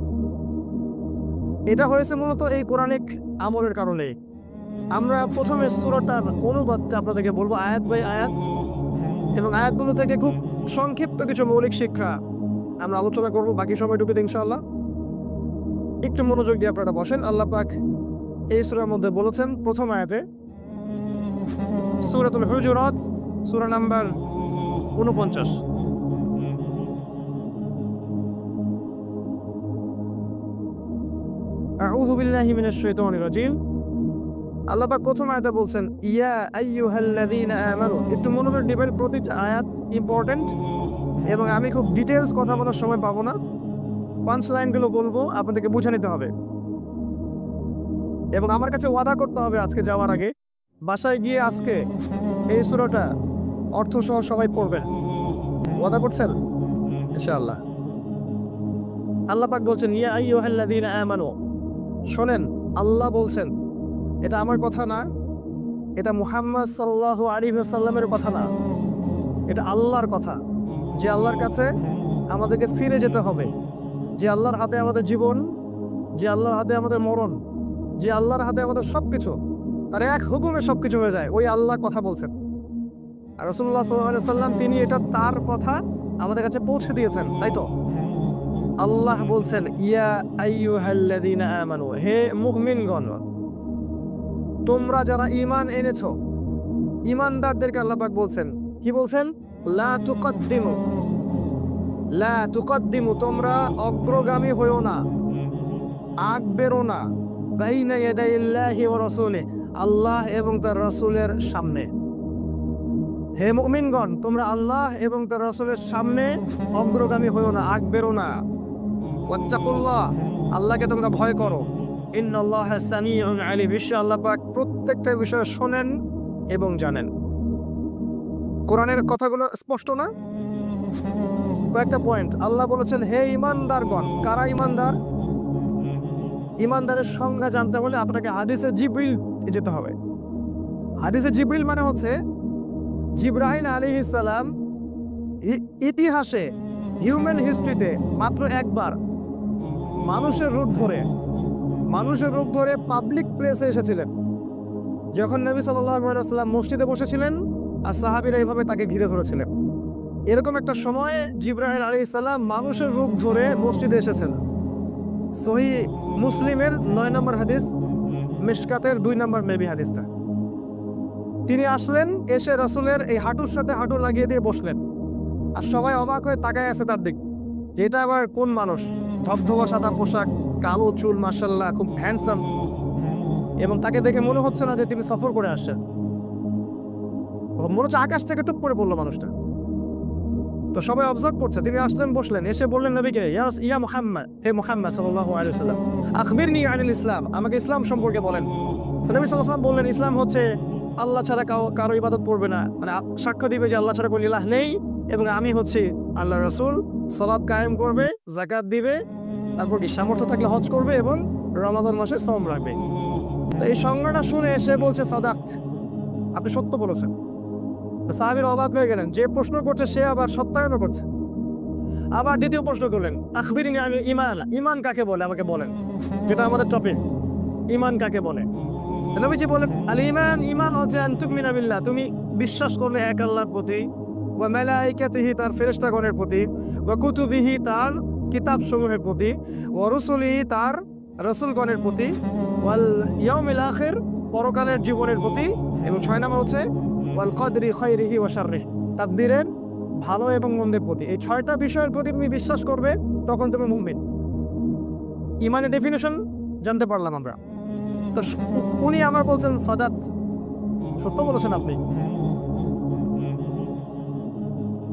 Speaker 1: এটা হয়েছে মূলত এই কোরআনিক আমলের কারণে। আমরা প্রথমে সূরাটার অনুবাদটা আপনাদেরকে বলবো আয়াত বাই আয়াত, এবং আয়াতগুলো থেকে খুব সংক্ষিপ্ত কিছু মৌলিক শিক্ষা আমরা আলোচনা করব বাকি সময়টুকুতে ইনশাআল্লাহ। একটু মনোযোগ দিয়ে আপনারা বসেন। আল্লাহ পাক এই সূরার মধ্যে বলেছেন প্রথম আয়াতে, সূরাতুল হুজুরাত, সূরা নাম্বার 49। আউযু বিল্লাহি মিনাশ শাইতানির রাজিম। আল্লাহ পাক প্রথম আয়াতে বলছেন ইয়া আইয়ুহাল্লাযীনা আমানু। একটু মনোযোগ দিবেন, প্রতিটা আয়াত ইম্পর্টেন্ট এবং আমি খুব ডিটেইলস কথা বলার সময় পাবো না। পাঁচ লাইনগুলো বলবো, আপনাদেরকে বুঝে নিতে হবে। এবং আমার কাছে ওয়াদা করতে হবে আজকে যাওয়ার আগে, বাসায় গিয়ে আজকে এই সূরাটা অর্থ সহ সবাই পড়বেন। ওয়াদা করছেন ইনশাআল্লাহ। আল্লাহ পাক বলছেন ইয়া আইয়ুহাল্লাযীনা আমানু, শোনেন আল্লাহ বলছেন, এটা আমার কথা না, এটা মুহাম্মদ সাল্লাল্লাহু আলাইহি ওয়াসাল্লামের কথা না, এটা আল্লাহর কথা, যে আল্লাহর কাছে আমাদেরকে ফিরে যেতে হবে, যে আল্লাহর হাতে আমাদের জীবন, যে আল্লাহর হাতে আমাদের মরণ, যে আল্লাহর হাতে আমাদের সবকিছু, তার এক হুকুমে সবকিছু হয়ে যায়, ওই আল্লাহ কথা বলছেন। আর রাসূলুল্লাহ সাল্লাল্লাহু আলাইহি ওয়াসাল্লাম তিনি এটা তার কথা আমাদের কাছে পৌঁছে দিয়েছেন, তাই তো? আল্লাহ বলছেন ইয়া আইয়ুহাল্লাযীনা আমানু, হে মুমিনগণ, তোমরা যারা ঈমান এনেছো, ঈমানদারদেরকে আল্লাহ পাক বলছেন, কি বলছেন? লা তুকদ্দিমু, তোমরা অগ্রগামী হইও না, আগ বেরো না, বাইনা ইয়াদাইল্লাহি ওয়া রাসূলিহি, আল্লাহ এবং তার রাসূলের সামনে। হে মুমিনগণ, তোমরা আল্লাহ এবং তার রাসূলের সামনে অগ্রগামী হইও না, আগ বেরো না। ওয়াত্তাকুল্লাহ, আল্লাহকে তোমরা ভয় করো। ইন্নাল্লাহা সামিউন আলিম, নিশ্চয়ই আল্লাহ পাক প্রত্যেকটা বিষয় শোনেন এবং জানেন। কোরআনের কথাগুলো স্পষ্ট না? কয়েকটা পয়েন্ট আল্লাহ বলেছেন হে ঈমানদারগণ। কারা ঈমানদার? ঈমানদারের সংজ্ঞা জানতে হলে আপনাকে হাদিসে জিবরিল যেতে হবে। হাদিসে জিবরিল মানে হচ্ছে জিবরাইল আলাইহিস সালাম ইতিহাসে, হিউম্যান হিস্ট্রিতে মাত্র একবার মানুষের রূপ ধরে পাবলিক প্লেসে এসেছিলেন, যখন নবী সাল্লাল্লাহু আলাইহি ওয়াসাল্লাম মসজিদে বসেছিলেন আর সাহাবীরা এইভাবে তাকে ঘিরে ধরেছিলেন। এরকম একটা সময়ে জিবরাইল আলাইহিস সালাম মানুষের রূপ ধরে মসজিদে এসেছেন। সহিহ মুসলিমের 9 নম্বর হাদিস, মিশকাতের 2 নম্বর মেবি হাদিসটা। তিনি আসলেন, এসে রাসূলের এই হাঁটুর সাথে হাঁটু লাগিয়ে দিয়ে বসলেন, আর সবাই অবাক হয়ে তাকায় আছে তার দিক, যে এটা আবার কোন মানুষ, ধবধবা সাদা পোশাক, কালো চুল, মাশাআল্লাহ খুব হ্যান্ডসাম, এবং তাকে দেখে মনে হচ্ছে না যে তিনি সফর করে আসছেন, মনে হচ্ছে আকাশ থেকে টুপ করে পড়লো মানুষটা। তো সবাই অবজার্ভ করছে, তিনি আসলেন, বসলেন, এসে বললেন নবীকে ইয়া মুহাম্মদ, হে মুহাম্মদ সাল্লাল্লাহু আলাইহি ওয়াসাল্লাম, আখবিরনি আনিল ইসলাম, আমাকে ইসলাম সম্পর্কে বলেন। তো নবী সাল্লাল্লাহু আলাইহি ওয়াসাল্লাম বললেন ইসলাম হচ্ছে আল্লাহ ছাড়া কারো ইবাদত করবে না, মানে সাক্ষ্য দিবে যে আল্লাহ ছাড়া কোনো ইলাহ নেই এবং আমি হচ্ছি আল্লাহর রাসূল, সালাত কায়েম করবে, যাকাত দিবে, তারপর কি সামর্থ্য থাকলে হজ করবে এবং রমাদান মাসে সওম রাখবে। তো এই সংজ্ঞাটা শুনে এসে বলছে সাদাক্ত, আপনি সত্য বলেছেন। সাহাবীরা অবাক হয়ে গেলেন, যে প্রশ্ন করছে সে আবার সত্যায়ন করছে। আবার দ্বিতীয় প্রশ্ন করলেন আখবিরনি আনিল ঈমান, ঈমান কাকে বলে আমাকে বলেন, যেটা আমাদের টপিক, ঈমান কাকে বলে? নবীজি বলেন আল ঈমান, ঈমান হচ্ছে আন তুমিনা বিল্লাহ, তুমি বিশ্বাস করলে এক আল্লাহর প্রতি, ওয়া মালাইকাতিহি, তার ফেরেশতাগণের প্রতি, ওয়া কুতুবিহি, তার কিতাব সমূহের প্রতি, ওয়া রুসুলিহি, তার রাসূলগণের প্রতি, ওয়াল ইয়াউমিল আখির, পরকালের জীবনের প্রতি, এবং 6 নম্বর হচ্ছে ওয়াল কদরি খায়রিহি ওয়া শাররিহি, তাকদীরের ভালো এবং মন্দের প্রতি। এই 6টা বিষয়ের প্রতি তুমি বিশ্বাস করবে, তখন তুমি মুমিন। ঈমানের ডেফিনিশন জানতে পারলাম আমরা। তো উনি আমার বলছেন সাদাত, সত্য বলেছেন আপনি।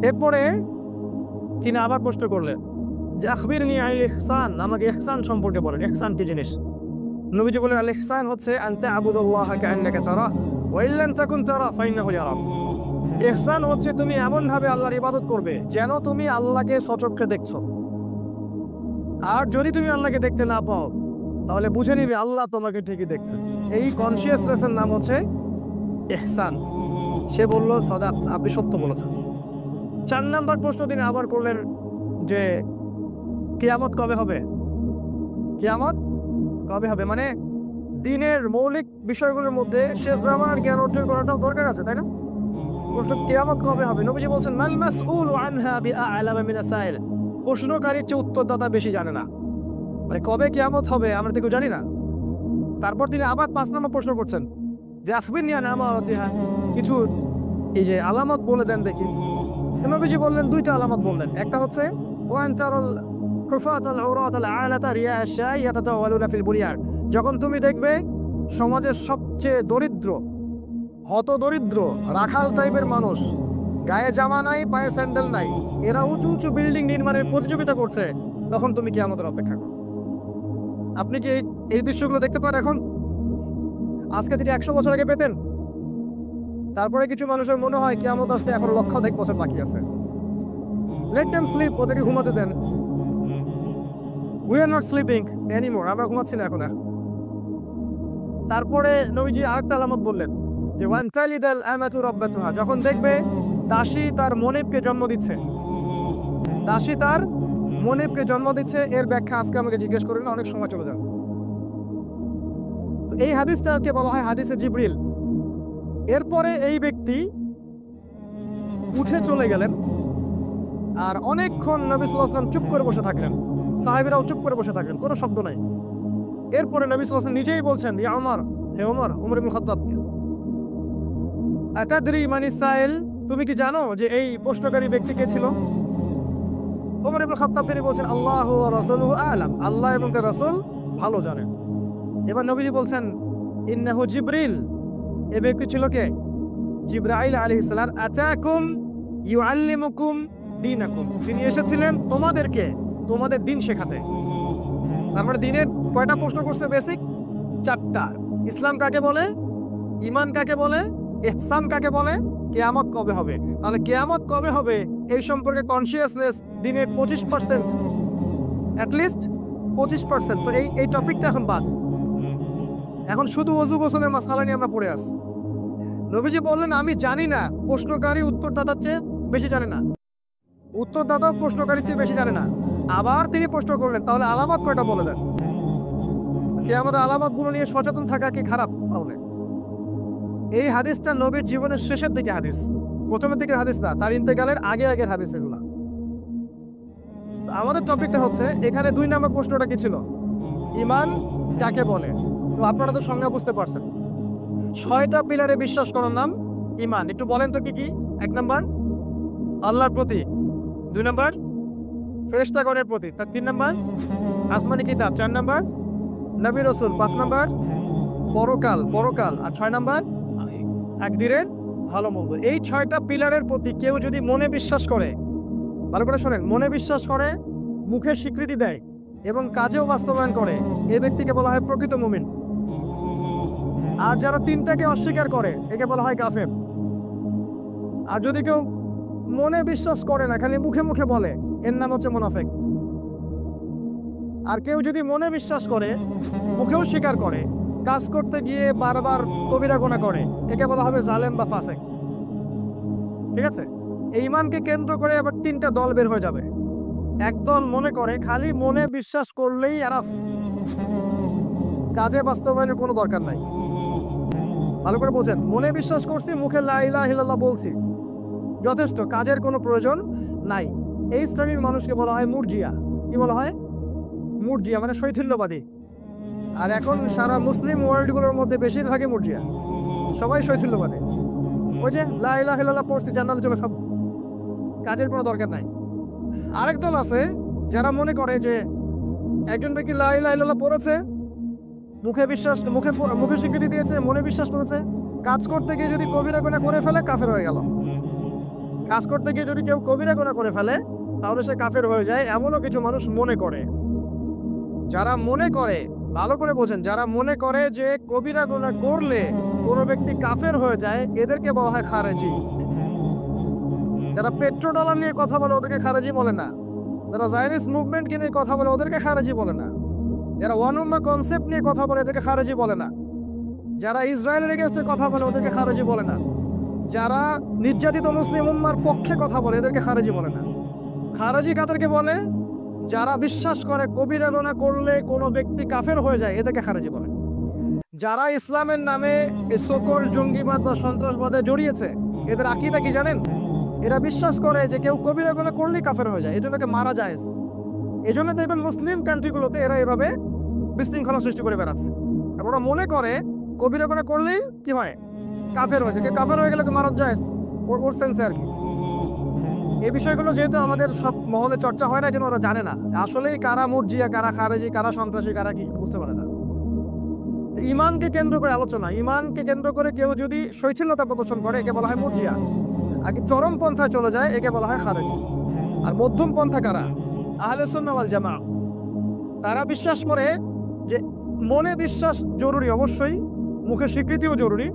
Speaker 1: এরপরে তিনি আবার প্রশ্ন করলেন যে আখবিরনি আনিল ইহসান, আমাকে ইহসান সম্পর্কে বলেন, ইহসান কি জিনিস? নবীজি বলেন আল ইহসান হচ্ছে আন তা'বুদাল্লাহা কাআন্নাকা তারাহ ওয়া ইল্লাম তাকুন তারাহ ফাইন্নাহু ইয়ারাক। ইহসান হচ্ছে তুমি এমন ভাবে আল্লাহর ইবাদত করবে যেন তুমি আল্লাহকে সচক্ষে দেখছো, আর যদি তুমি আল্লাহকে দেখতে না পাও তাহলে বুঝে নিবে আল্লাহ তোমাকে ঠিকই দেখছেন। এই কনসিয়াসনেসের নাম হচ্ছে ইহসান। সে বলল সাদাত, আপনি সত্য বলেছেন। 4 নম্বর প্রশ্ন তিনি আবার করলেন যে কিয়ামত কবে হবে? কিয়ামত কবে হবে মানে দিনের মৌলিক বিষয়গুলোর মধ্যে শেষ জামানার জ্ঞান অর্জন করাটাও দরকার আছে, তাই না? প্রশ্ন কিয়ামত কবে হবে? নবীজি বলছেন মাল মাসউলু আনহা বিআ'লামা মিনাস সাইল, প্রশ্নকারীর চেয়ে উত্তরদাতা বেশি জানে না। মানে কবে কিয়ামত হবে আমরা তো কেউ জানি না। তারপর তিনি আবার 5 নম্বর প্রশ্ন করছেন যে আখবিরনি আন আমাতিহা, কিছু এই যে আলামত বলে দেন দেখি। নবীজি বললেন 2টা আলামত বললেন। একটা হচ্ছে ওয়ান তারাল খুফাতাল আওরাতাল আলাতা রিয়া আশ-শাই ইয়াতাতাওয়ালুনা ফিল বুনিয়ান, যখন তুমি দেখবে সমাজের সবচেয়ে দরিদ্র, হত দরিদ্র, রাখাল টাইপের মানুষ, গায়ে জামা নাই, পায়ে স্যান্ডেল নাই, এরা উঁচু উঁচু বিল্ডিং নির্মাণের প্রতিযোগিতা করছে, তখন তুমি কিয়ামতের অপেক্ষা করো। আপনি কি এই দৃশ্যগুলো দেখতে পান এখন? আজকে থেকে 100 বছর আগে পেতেন? তারপরে কিছু মানুষের মনে হয় কিয়ামত আসতে এখন লক্ষাধিক বছর বাকি আছে। লেট দেম স্লিপ, ওদেরকে ঘুমাতে দেন। We are not sleeping anymore, আমরা ঘুমাচ্ছি না এখন আর। তারপরে নবীজি আরেকটা আলামত বললেন যে ওয়ান তালিদাল আমাতু রাব্বাতুহা, যখন দেখবে দাসী তার মনিবকে জন্ম দিচ্ছে, দাসী তার মনিবকে জন্ম দিচ্ছে। এর ব্যাখ্যা আজকে আমাকে জিজ্ঞেস করেন, অনেক সময় চলে যাবে। এই হাদিসটাকে বলা হয় হাদিসে জিবরিল। এরপরে এই ব্যক্তি উঠে চলে গেলেন, আর অনেকক্ষণ নবী সাল্লাল্লাহু আলাইহি ওয়াসাল্লাম চুপ করে বসে থাকলেন, সাহাবীরাও চুপ করে বসে থাকলেন, কোনো শব্দ নাই। এরপরে নবী সাল্লাল্লাহু আলাইহি ওয়াসাল্লাম নিজেই বলছেন, ইয়া ওমর, হে ওমর, ওমর ইবনে খাত্তাব, আতাদরি মানিস সাইল, তুমি কি জানো যে এই প্রশ্নকারী ব্যক্তি কে ছিল? ওমর ইবনে খাত্তাব তিনি বলছেন, আল্লাহু ওয়া রাসূলুহু আ'লাম, আল্লাহ এবং তার রাসূল ভালো জানেন। এবার নবীজি বলছেন, ইন্নাহু জিবরিল, এই ব্যক্তি ছিল কে? জিবরাইল আলাইহিস সালাম। আতাকুম ইউআল্লিমুকুম দীনাকুম, তিনি এসেছিলেন তোমাদেরকে তোমাদের দিন শেখাতে। আমরা দিনের কয়টা প্রশ্ন করছে? বেসিক 4টা। ইসলাম কাকে বলে, ঈমান কাকে বলে, ইহসান কাকে বলে, কিয়ামত কবে হবে। তাহলে কিয়ামত কবে হবে এই সম্পর্কে কনসিয়াসনেস দিনের 25%, অ্যাটলিস্ট 25%। তো এই টপিকটা এখন বাদ। এখন শুধু ওযু গোসলের মাসআলা নিয়ে আমরা পড়ে আসি। নবীজি বললেন, আমি জানি না, প্রশ্নকারী উত্তরদাতার চেয়ে বেশি জানে না, উত্তরদাতা প্রশ্নকারীর চেয়ে বেশি জানে না। আবার তিনি প্রশ্ন করলেন, তাহলে আলামত কয়টা বলে দেন। কিয়ামতের আলামতগুলো নিয়ে সচেতন থাকা কি খারাপ? তাহলে এই হাদিসটা নবীর জীবনের শেষের দিকে হাদিস, প্রথমের দিকের হাদিস না, তার ইন্তেকালের আগে আগের হাদিস এগুলো। আমাদের টপিকটা হচ্ছে এখানে 2 নম্বর প্রশ্নটা কি ছিল? ঈমান কাকে বলে। তো আপনারা তো সংজ্ঞা বুঝতে পারছেন, 6টা পিলারে বিশ্বাস করার নাম ঈমান। একটু বলেন তো কি কি? 1 নম্বর আল্লাহর প্রতি, 2 নম্বর ফেরেশতাগণের প্রতি, 3 নম্বর আসমানি কিতাব, 4 নম্বর নবী রাসূল, 5 নম্বর পরকাল, আর 6 নম্বর একদিনের ভালো মন্দ। এই 6টা পিলারের প্রতি কেউ যদি মনে বিশ্বাস করে, ভালো করে শোনেন, মনে বিশ্বাস করে, মুখে স্বীকৃতি দেয় এবং কাজেও বাস্তবায়ন করে, এই ব্যক্তিকে বলা হয় প্রকৃত মুমিন। আর যারা 3টাকে অস্বীকার করে একে বলা হয় কাফের। আর যদি কেউ মনে বিশ্বাস করে না, খালি মুখে মুখে বলে, এর নাম হচ্ছে মুনাফিক। আর কেউ যদি মনে বিশ্বাস করে, মুখেও স্বীকার করে, কাজ করতে গিয়ে বারবার কবিরা গুনাহ করে, একে বলা হবে জালেম বা ফাসিক। ঠিক আছে? এই ঈমানকে কেন্দ্র করে আবার 3টা দল বের হয়ে যাবে। একদল মনে করে খালি মনে বিশ্বাস করলেই আরাফ, কাজে বাস্তবায়নের কোনো দরকার নাই। ভালো করে বোঝেন, মনে বিশ্বাস করছি, মুখে লা ইলাহা ইল্লাল্লাহ বলছি, যথেষ্ট, কাজের কোনো প্রয়োজন নাই। এই শ্রেণীর মানুষকে বলা হয় মুরজিয়া। কি বলা হয়? মুরজিয়া মানে শৈথিল্যবাদী। আর এখন সারা মুসলিম ওয়ার্ল্ডগুলোর মধ্যে বেশিরভাগই মুরজিয়া, সবাই শৈথিল্যবাদী। ওই যে লা ইলাহা ইল্লাল্লাহ পড়ছি, জান্নাতে চলে সব, কাজের কোনো দরকার নাই। আরেক দল আছে যারা মনে করে যে একজন ব্যক্তি লা ইলাহা ইল্লাল্লাহ পড়েছে, মুখে স্বীকৃতি দিয়েছে, মনে বিশ্বাস করেছে, কাজ করতে গিয়ে যদি কবিরা গুনাহ করে ফেলে কাফের হয়ে গেল। কাজ করতে গিয়ে যদি কেউ কবিরা গুনাহ করে ফেলে তাহলে সে কাফের হয়ে যায়, এমনও কিছু মানুষ মনে করে। যারা মনে করে, ভালো করে বোঝেন, যারা মনে করে যে কবিরা গুনাহ করলে কোনো ব্যক্তি কাফের হয়ে যায়, এদেরকে বলা হয় খারেজি। যারা পেট্রো ডলার নিয়ে কথা বলে ওদেরকে খারেজি বলে না। যারা জায়নিস্ট মুভমেন্টকে নিয়ে কথা বলে ওদেরকে খারেজি বলে না। যারা ওয়ান উম্মাহ কনসেপ্ট নিয়ে কথা বলে এদেরকে খারেজি বলে না। যারা ইসরায়েলের এগেইনস্টে কথা বলে ওদেরকে খারেজি বলে না। যারা নির্যাতিত মুসলিম উম্মার পক্ষে কথা বলে এদেরকে খারেজি বলে না। খারেজি কাদেরকে বলে? যারা বিশ্বাস করে কবিরা গুনাহ করলে কোনো ব্যক্তি কাফের হয়ে যায়, এদেরকে খারেজি বলে। যারা ইসলামের নামে সকল জঙ্গিবাদ বা সন্ত্রাসবাদে জড়িয়েছে, এদের আকীদা কি জানেন? এরা বিশ্বাস করে যে কেউ কবিরা গুনাহ করলেই কাফের হয়ে যায়, এজন্য মারা যায়। এজন্য দেখবেন মুসলিম কান্ট্রিগুলোতে এরা এভাবে বিশৃঙ্খলা সৃষ্টি করে বেড়াচ্ছে। আর ওরা মনে করে কবিরা গুনাহ করলেই কি হয়, কাফের হয়ে যায়। কাফের হয়ে গেলে মারা যায়, ওর সেন্সে আর কি। এই বিষয়গুলো যেহেতু আমাদের সব মহলে চর্চা হয় না, যেন ওরা জানে না আসলেই কারা মুরজিয়া, কারা খারেজি, কারা সন্ত্রাসী, কারা কি বুঝতে পারে না। ঈমানকে কেন্দ্র করে আলোচনা, ঈমানকে কেন্দ্র করে কেউ যদি শৈথিল্যতা প্রদর্শন করে একে বলা হয় মুরজিয়া। আর কি চরম পন্থায় চলে যায় একে বলা হয় খারেজি। আর মধ্যম পন্থা কারা? আহলে সুন্নাহ ওয়াল জামাআহ। তারা বিশ্বাস করে যে মনে বিশ্বাস জরুরি অবশ্যই, মুখে স্বীকৃতিও জরুরি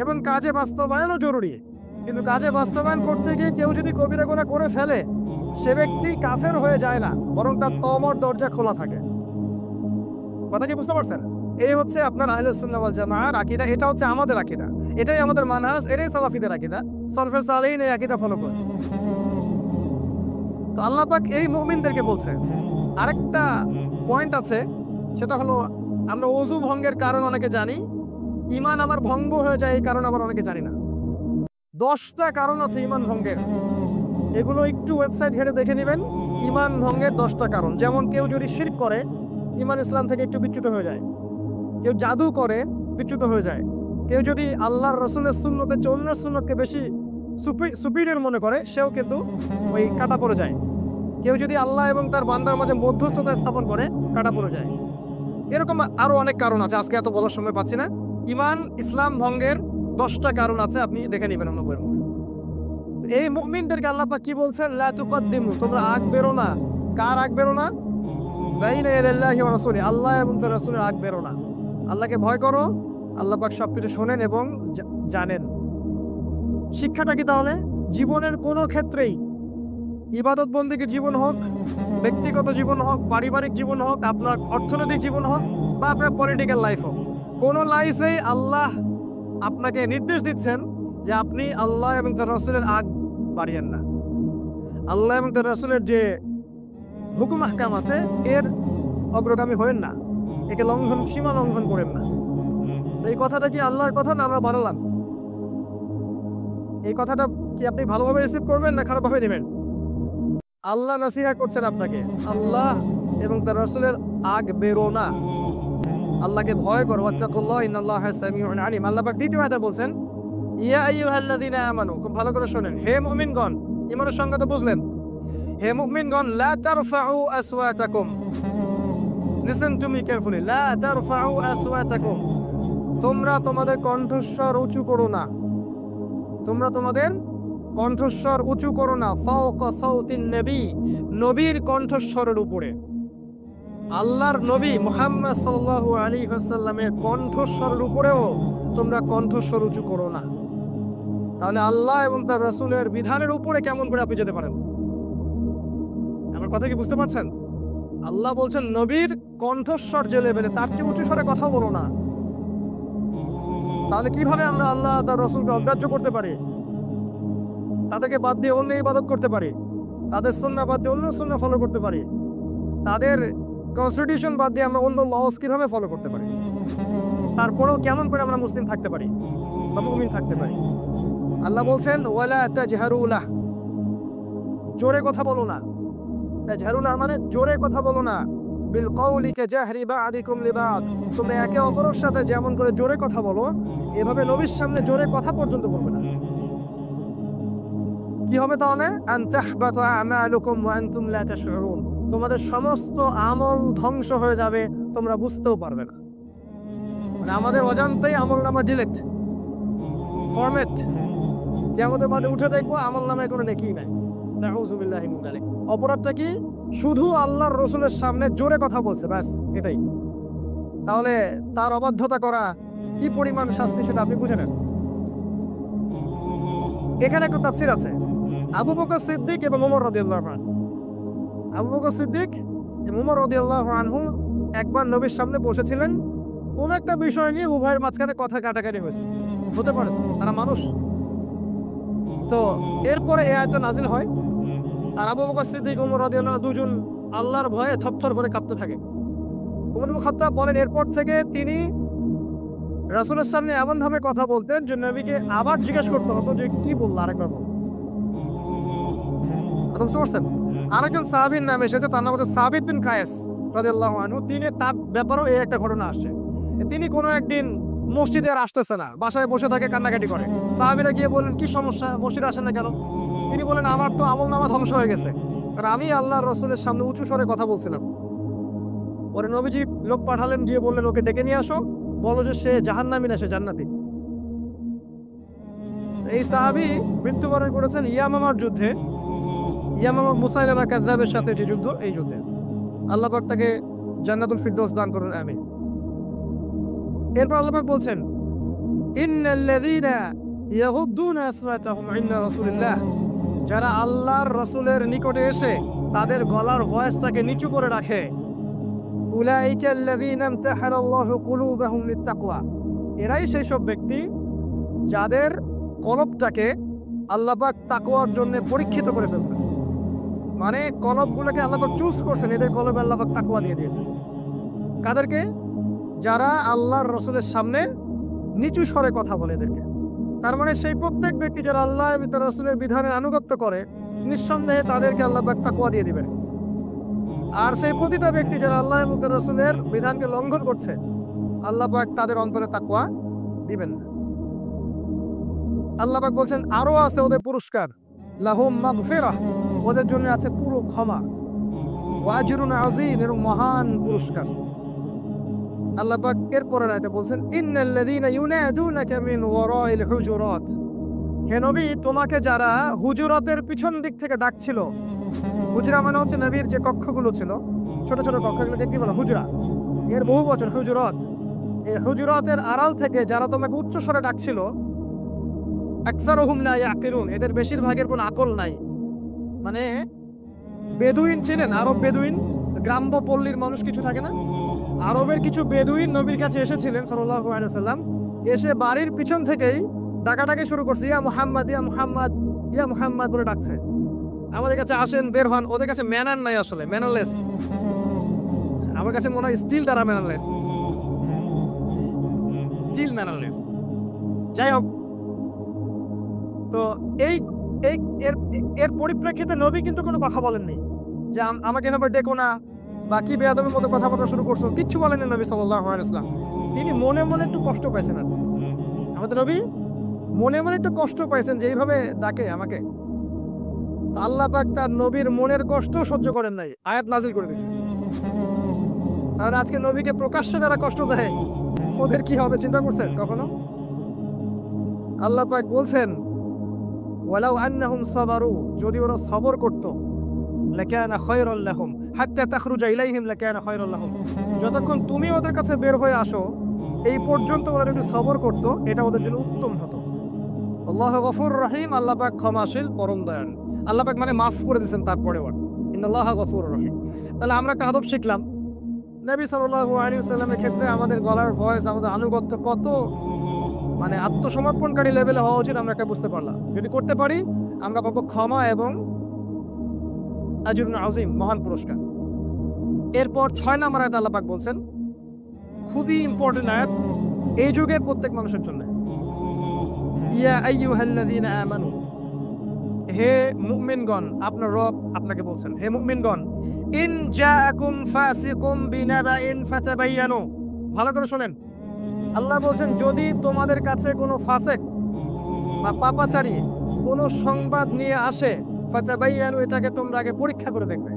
Speaker 1: এবং কাজে বাস্তবায়নও জরুরি। কিন্তু কাজে বাস্তবায়ন করতে গিয়ে কেউ যদি কবিরা গুনাহ করে ফেলে, সে ব্যক্তি কাফের হয়ে যায় না, বরং তার তওবার দরজা খোলা থাকে। কথা কি বুঝতে পারছেন? এই হচ্ছে আপনার আহলুস সুন্নাহ ওয়াল জামাআর আকীদা। এটা হচ্ছে আমাদের আকীদা, এটাই আমাদের মানহাজ, এটাই সালাফিদের আকীদা। সালফে সালেহিন এই আকীদা ফলো করেছে। তো আল্লাহ পাক এই মুমিনদেরকে বলছে। আরেকটা পয়েন্ট আছে, সেটা হলো আমরা ওযু ভঙ্গের কারণ অনেকে জানি, ঈমান আমার ভঙ্গ হয়ে যায় এই কারণ আবার অনেকে জানি না। 10টা কারণ আছে ঈমান ভঙ্গের, এগুলো একটু ওয়েবসাইট ঘেটে দেখে নেবেন। ঈমান ভঙ্গের 10টা কারণ। যেমন কেউ যদি শিরক করে, ঈমান ইসলাম থেকে একটু বিচ্যুত হয়ে যায়। কেউ জাদু করে, বিচ্যুত হয়ে যায়। কেউ যদি আল্লাহর রাসূলের সুন্নতের চেয়ে অন্যের সুন্নতকে বেশি সুপিরিয়র মনে করে, সেও কিন্তু ওই কাটা পড়ে যায়। কেউ যদি আল্লাহ এবং তার বান্দার মাঝে মধ্যস্থতা স্থাপন করে, কাটা পড়ে যায়। এরকম আরো অনেক কারণ আছে, আজকে এত বলার সময় পাচ্ছি না। ঈমান ইসলাম ভঙ্গের 10টা কারণ আছে, আপনি দেখে নেবেন অন্য বইয়ের মধ্যে। এই মুমিনদেরকে আল্লাহ পাক কি বলছেন? লা তুকদ্দিমু, তোমরা আগ বেরো না। কার আগ বেরো না? বাইনা ইয়াদাল্লাহি ওয়া রাসূলি, আল্লাহ এবং তার রাসূলের আগ বেরো না। আল্লাহকে ভয় করো, আল্লাহ পাক সবকিছু শোনেন এবং জানেন। শিক্ষাটা কি তাহলে? জীবনের কোনো ক্ষেত্রেই, ইবাদত বন্দেগীর জীবন হোক, ব্যক্তিগত জীবন হোক, পারিবারিক জীবন হোক, আপনার অর্থনৈতিক জীবন হোক, বা আপনার পলিটিক্যাল লাইফ হোক, কোনো লাইফেই আল্লাহ আপনাকে নির্দেশ দিচ্ছেন যে আপনি আল্লাহ এবং তার রাসূলের আগ বাড়িয়েন না। আল্লাহ এবং তার রাসূলের যে হুকুম আহকাম আছে, এর অগ্রগামী হয়েন না, একে সীমা লঙ্ঘন করেন না। এই কথাটা কি আল্লাহর কথা না আমরা বানালাম? এই কথাটা কি আপনি ভালোভাবে রিসিভ করবেন না খারাপভাবে নেবেন? আল্লাহ নাসিহা করছেন আপনাকে, আল্লাহ এবং তার রাসূলের আগ বেরো না, আল্লাহকে ভয় করো। ওয়াত্তাকুল্লাহ ইন্নাল্লাহা সামিউন আলিম। আল্লাহ পাক দ্বিতীয় আয়াতে বলছেন, ইয়া আইয়ুহাল্লাযীনা আমানু, খুব ভালো করে শুনেন, হে মুমিনগণ। ঈমানের সংজ্ঞা তো বুঝলেন। হে মুমিনগণ, লা তারফাউ আসওয়াতাকুম, লিসেন টু মি কেয়ারফুলি, লা তারফাউ আসওয়াতাকুম, তোমরা তোমাদের কণ্ঠস্বর উঁচু করো না। তোমরা তোমাদের কণ্ঠস্বর উঁচু করো না। ফাওকা সাউতিন নবী, নবীর কণ্ঠস্বরের উপরে। আল্লাহর নবী মুহাম্মদ সাল্লাল্লাহু আলাইহি ওয়াসাল্লামের কণ্ঠস্বরের উপরেও তোমরা কণ্ঠস্বর উঁচু করো না। তাহলে আল্লাহ এবং তার রাসূলের বিধানের উপরে কেমন করে আপনি যেতে পারেন? আমার কথা কি বুঝতে পারছেন? আল্লাহ বলছেন নবীর কণ্ঠস্বর যে লেভেলে, তার চেয়ে উঁচু স্বরে কথা বলো না। তাহলে কিভাবে আমরা আল্লাহ তার রাসূলকে অগ্রাহ্য করতে পারি? তাদেরকে বাদ দিয়ে অন্য ইবাদত করতে পারি, তাদের সুন্নাহ বাদ দিয়ে অন্য সুন্নাহ ফলো করতে পারি, তাদের কনস্টিটিউশন বাদ দিয়ে আমরা অন্য লস কিভাবে ফলো করতে পারি? তারপরেও কেমন করে আমরা মুসলিম থাকতে পারি বা মুমিন থাকতে পারি? আল্লাহ বলছেন ওয়ালা তাজহারু লাহ, জোরে কথা বলো না। তাজহারু লাহ মানে জোরে কথা বলো না। বিল কওলি কাজাহরি বা'দিকুম লিবা'দ, তোমরা একে অপরের সাথে যেমন করে জোরে কথা বলো, এভাবে নবীর সামনে জোরে কথা পর্যন্ত বলবে না। কি হবে তাহলে? আন তাহবাতু আমালুকুম ওয়া আনতুম লা তাশউরুন, তোমাদের সমস্ত আমল ধ্বংস হয়ে যাবে, তোমরা বুঝতেও পারবে না। মানে আমাদের অজান্তেই আমলনামা ডিলিট, ফরম্যাট। কিয়ামতের মাঠে উঠে দেখবো আমলনামায় কোনো নেকি নাই। নাউযু বিল্লাহি মিন যালিক। অপরাধটা কি? শুধু আল্লাহর রাসূলের সামনে জোরে কথা বলছে, ব্যাস এটাই। তাহলে তার অবাধ্যতা করা কি পরিমাণ শাস্তি সেটা আপনি বুঝে নেন। এখানে একটা তাফসীর আছে, আবু বকর সিদ্দিক এবং ওমর রাদিয়াল্লাহু আনহু। আবু বকর সিদ্দিক এবং ওমর রাদিয়াল্লাহু আনহু একবার নবীর সামনে বসেছিলেন, কোন একটা বিষয় নিয়ে উভয়ের মাঝখানে কথা কাটাকাটি হয়েছে, হতে পারে, তারা মানুষ। তো এরপরে এই আয়াতটা নাজিল হয়, আর আবু বকর সিদ্দিক ওমর রাদিয়াল্লাহু আনহু দুজন আল্লাহর ভয়ে থরথর করে কাঁপতে থাকে। ওমর ইবনে খাত্তাব বলেন, এরপর থেকে তিনি রাসূলের সামনে এমন ভাবে কথা বলতেন যে নবীকে আবার জিজ্ঞেস করতে হতো যে কি বলল, আরেকবার বল। আরেকজন সাহাবীর নাম এসেছে, তার নাম হচ্ছে সাবিত বিন কায়েস রাদিয়াল্লাহু আনহু। তিনি, তার ব্যাপারেও এই একটা ঘটনা আসছে। তিনি কোনো একদিন মসজিদে আর আসতেছে না, বাসায় বসে থাকে, কান্নাকাটি করে। সাহাবীরা গিয়ে বললেন, কি সমস্যা, মসজিদে আসেন না কেন? তিনি বলেন, আমার তো আমলনামা ধ্বংস হয়ে গেছে, কারণ আমি আল্লাহর রাসূলের সামনে উঁচু স্বরে কথা বলছিলাম। পরে নবীজি লোক পাঠালেন, গিয়ে বললেন ওকে ডেকে নিয়ে আসো, বলো যে সে জাহান্নামী না সে জান্নাতি। এই সাহাবী মৃত্যুবরণ করেছেন ইয়ামামার যুদ্ধে, ইয়ামামা মুসাইলামা কাযযাবের সাথে যে যুদ্ধ, এই যুদ্ধে। আল্লাহ পাক তাকে জান্নাতুল ফিরদৌস দান করুন, আমিন। এরপর আল্লাহ পাক বলছেন ইন্নাল্লাযীনা ইয়াগুদ্দুনা আসওয়াতাহুম ইনদা রাসূলিল্লাহ, যারা আল্লাহর রাসূলের নিকটে এসে তাদের গলার ভয়েসটাকে নিচু করে রাখে, উলাইকা আল্লাযীনা ইমতাহানাল্লাহু কুলুবাহুম লিত্তাকওয়া, এরাই সেই সব ব্যক্তি যাদের কলবটাকে আল্লাহ পাক তাকওয়ার জন্য পরীক্ষিত করে ফেলছেন। মানে কলবগুলোকে আল্লাহ পাক চুজ করছেন, এদের কলবে আল্লাহ পাক তাকওয়া দিয়ে দিয়েছেন। কাদেরকে? যারা আল্লাহর রাসূলের সামনে নিচু স্বরে কথা বলে এদেরকে। তার মানে সেই প্রত্যেক ব্যক্তি যারা আল্লাহ এবং তার রাসূলের বিধানের আনুগত্য করে, নিঃসন্দেহে তাদেরকে আল্লাহ পাক তাকওয়া দিয়ে দিবেন। আর সেই প্রতিটা ব্যক্তি যারা আল্লাহ এবং তার রাসূলের বিধানকে লঙ্ঘন করছে, আল্লাহ পাক তাদের অন্তরে তাকওয়া দিবেন না। আল্লাহ পাক বলছেন আরো আছে ওদের পুরস্কার, লাহুম মাগফিরাহ, ওদের জন্য আছে পুরো ক্ষমা, ওয়া আজরুন আযীম, এবং মহান পুরস্কার। আল্লাহ পাক এর পরের আয়াতে বলছেন ইন্নাল্লাযীনা ইউনাদুনাকা মিন ওয়ারাইল হুজুরাত, হে নবী তোমাকে যারা হুজুরাতের পিছন দিক থেকে ডাকছিল, হুজরা মানে হচ্ছে নবীর যে কক্ষগুলো ছিল, ছোট ছোট কক্ষগুলোকে কি বলে? হুজরা। এর বহু বচন হুজুরাত। এই হুজুরাতের আড়াল থেকে যারা তোমাকে উচ্চ স্বরে ডাকছিল, আকসারুহুম লা ইয়াকিলুন, এদের বেশিরভাগের কোনো আকল নাই। মানে বেদুইন চেনেন? আরব বেদুইন, গ্রাম্য পল্লীর মানুষ কিছু থাকে না? আরবের কিছু বেদুইন নবীর কাছে এসেছিলেন সাল্লাল্লাহু আলাইহি ওয়াসাল্লাম, এসে বাড়ির পিছন থেকেই ডাকাডাকি শুরু করছে, ইয়া মুহাম্মদ ইয়া মুহাম্মদ ইয়া মুহাম্মদ বলে ডাকছে, আমাদের কাছে আসেন, বের হন। ওদের কাছে ম্যানার নাই, আসলে ম্যানারলেস। আমার কাছে মনে হয় স্টিল তারা ম্যানারলেস, স্টিল ম্যানারলেস। যাই হোক, তো এই এর পরিপ্রেক্ষিতে নবী কিন্তু কোনো কথা বলেননি যে আমাকে এভাবে ডেকো না বা কি বেয়াদবের মতো কথা বলা শুরু করছো, কিচ্ছু বলেননি নবী সাল্লাল্লাহু আলাইহি ওয়াসাল্লাম। তিনি মনে মনে একটু কষ্ট পাইছেন। আর আমাদের নবী মনে মনে একটু কষ্ট পাইছেন যে এইভাবে ডাকে আমাকে। আল্লাহ পাক তার নবীর মনের কষ্ট সহ্য করেন নাই, আয়াত নাজিল করে দিয়েছে। আর আজকে নবীকে প্রকাশ্যে যারা কষ্ট দেয়, ওদের কি হবে চিন্তা করছেন কখনো? আল্লাহ পাক বলছেন ওয়ালাউ আন্নাহুম সাবারু, যদি ওরা সবর করত, লাকানা খায়রাল লাহুম হাত্তা তাখরুজা ইলাইহিম লাকানা খায়রাল লাহুম, যতক্ষণ তুমি ওদের কাছে বের হয়ে আসো এই পর্যন্ত ওরা যদি সবর করত, এটা ওদের জন্য উত্তম হতো। আল্লাহু গফুরুর রহিম, আল্লাহ পাক ক্ষমাশীল পরম দয়ালু। আল্লাহ পাক মানে মাফ করে দিয়েছেন তারপরে ওর ইন্নাল্লাহা গফুরুর রহিম। তাহলে আমরা একটা আদব শিখলাম, নবী সাল্লাল্লাহু আলাইহি ওয়াসাল্লামের ক্ষেত্রে আমাদের গলার ভয়েস, আমাদের আনুগত্য কত মানে আত্মসমর্পণকারী লেভেলে হওয়া উচিত, আমরা একটা বুঝতে পারলাম। যদি করতে পারি আমরা পাবো ক্ষমা এবং আজরুন আযীম, মহান পুরস্কার। এরপর 6 নম্বর আয়াতে আল্লাহ পাক বলছেন, খুবই ইম্পর্টেন্ট আয়াত এই যুগের প্রত্যেক মানুষের জন্য, ইয়া আইয়ুহাল্লাযীনা আমানু, হে মুমিনগণ, আপনার রব আপনাকে বলছেন, হে মুমিনগণ, ইন জাআকুম ফাসিকুম বিনাবাইন ফাতাবায়ানু, ভালো করে শুনেন। আল্লাহ বলছেন যদি তোমাদের কাছে কোনো ফাসেক বা পাপাচারী কোনো সংবাদ নিয়ে আসে, ফাতাবায়ানু, এটাকে তোমরা আগে পরীক্ষা করে দেখবে।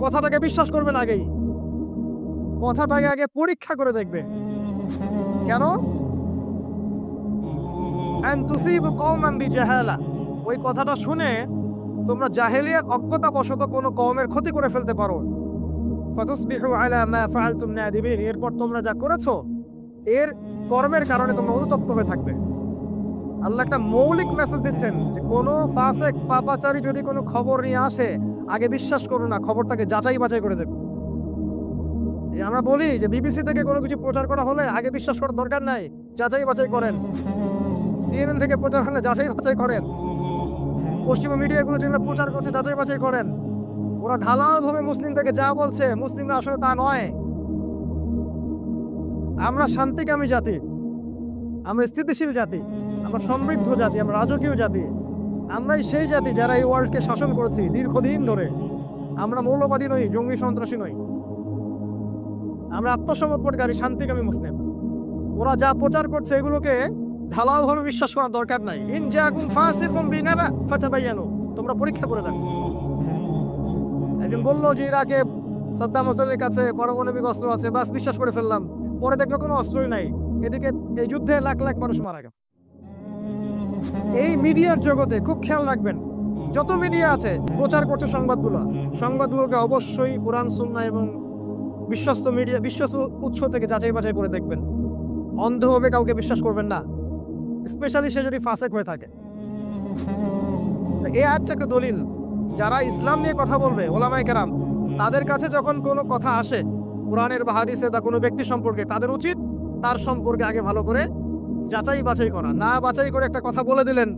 Speaker 1: কথাটাকে বিশ্বাস করবে না, আগেই কথাটাকে আগে পরীক্ষা করে দেখবে। কেন? আন তুসিবু কওমান বিজাহালা, ওই কথাটা শুনে তোমরা জাহেলিয়াত অজ্ঞতাবশত কোনো কওমের ক্ষতি করে ফেলতে পারো। ফাতুসবিহু আলা মা ফাআলতুম নাদিবিন, এরপর তোমরা যা করেছো এর কর্মের কারণে তোমরা অনুতপ্ত হয়ে থাকবে। আল্লাহ একটা মৌলিক মেসেজ দিচ্ছেন যে কোনো ফাসেক পাপাচারী যদি কোনো খবর নিয়ে আসে, আগে বিশ্বাস করো না, খবরটাকে যাচাই বাছাই করে দেবে। আমরা বলি যে বিবিসি থেকে কোনো কিছু প্রচার করা হলে আগে বিশ্বাস করার দরকার নাই, যাচাই বাছাই করেন। সিএনএন থেকে প্রচার হলে যাচাই বাছাই করেন। পশ্চিমা মিডিয়াগুলো যেগুলো প্রচার করছে যাচাই বাছাই করেন। ওরা ঢালাওভাবে মুসলিমদেরকে যা বলছে, মুসলিমরা আসলে তা নয়। আমরা শান্তিকামী জাতি, আমরা স্থিতিশীল জাতি, আমরা সমৃদ্ধ জাতি, আমরা রাজকীয় জাতি। আমরাই সেই জাতি যারা এই ওয়ার্ল্ডকে শাসন করেছি দীর্ঘদিন ধরে। আমরা মৌলবাদী নই, জঙ্গি সন্ত্রাসী নই, আমরা আত্মসমর্পণকারী শান্তিকামী মুসলিম। ওরা যা প্রচার করছে এগুলোকে ঢালাওভাবে বিশ্বাস করার দরকার নাই। ইন জাআকুম ফাসিকুম বিনাবা ফাতাবায়ানু, তোমরা পরীক্ষা করে দেখো। একজন বললো যে ইরাকে সাদ্দাম হোসেনের কাছে পারমাণবিক অস্ত্র আছে, বাস বিশ্বাস করে ফেললাম। পরে দেখলো কোনো অস্ত্রই নাই। এদিকে এই যুদ্ধে লাখ লাখ মানুষ মারা গেল। এই মিডিয়ার জগতে খুব খেয়াল রাখবেন, যত মিডিয়া আছে প্রচার করছে সংবাদগুলোকে অবশ্যই কোরআন সুন্নাহ এবং বিশ্বস্ত মিডিয়া, বিশ্বস্ত উৎস থেকে যাচাই বাছাই করে দেখবেন। অন্ধভাবে কাউকে বিশ্বাস করবেন না, স্পেশালি সে যদি ফাসেক হয়ে থাকে। এই আয়াতটা একটা দলিল, যারা ইসলাম নিয়ে কথা বলবে ওলামায়ে কেরাম, তাদের কাছে যখন কোনো কথা আসে কোরআনের বা হাদিসের বা কোনো ব্যক্তি সম্পর্কে, তাদের উচিত তার সম্পর্কে আগে ভালো করে যাচাই বাছাই করা। না বাছাই করে একটা কথা বলে দিলেন,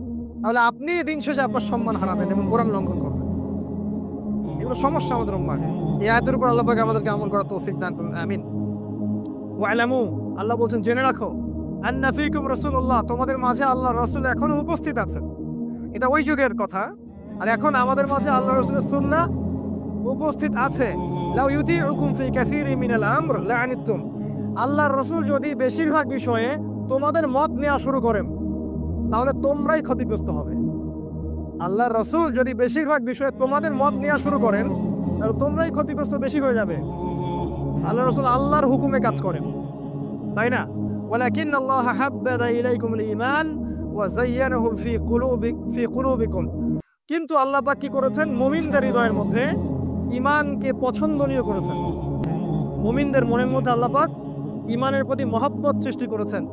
Speaker 1: তাহলে আপনি দিন শেষে আপনার সম্মান হারাবেন এবং কোরআন লঙ্ঘন করবেন। এগুলো সমস্যা আমাদের উম্মার। এই আয়াতের উপর আল্লাহ পাক আমাদেরকে আমল করার তৌফিক দান করুন, আমিন। ওয়ালামু, আল্লাহ বলছেন জেনে রাখো, আন্না ফীকুম রাসূলুল্লাহ, তোমাদের মাঝে আল্লাহর রাসূল এখনো উপস্থিত আছেন। এটা ওই যুগের কথা, আর এখন আমাদের মাঝে আল্লাহর রাসূলের সুন্নাহ উপস্থিত আছে। লাউ ইউতিউকুম ফি কাসীরিন মিনাল আমর লাআনিতুম, আল্লাহর রাসূল যদি বেশিরভাগ বিষয়ে তোমাদের মত নেওয়া শুরু করেন তাহলে তোমরাই ক্ষতিগ্রস্ত হবে। আল্লাহর রাসূল যদি বেশিরভাগ বিষয়ে তোমাদের মত নেওয়া শুরু করেন তাহলে তোমরাই ক্ষতিগ্রস্ত বেশি হয়ে যাবে। আল্লাহর রাসূল আল্লাহর হুকুমে কাজ করেন, তাই না? ওয়ালাকিন আল্লাহ হাব্বাবা ইলাইকুমুল ঈমান ওয়া যায়্যানাহু ফি কুলুবিকুম, কিন্তু আল্লাহ পাক কি করেছেন? মুমিনদের হৃদয়ের মধ্যে ঈমানকে পছন্দনীয় করেছেন। মুমিনদের মনের মধ্যে আল্লাহ পাক ঈমানের প্রতি মহব্বত সৃষ্টি করেছেন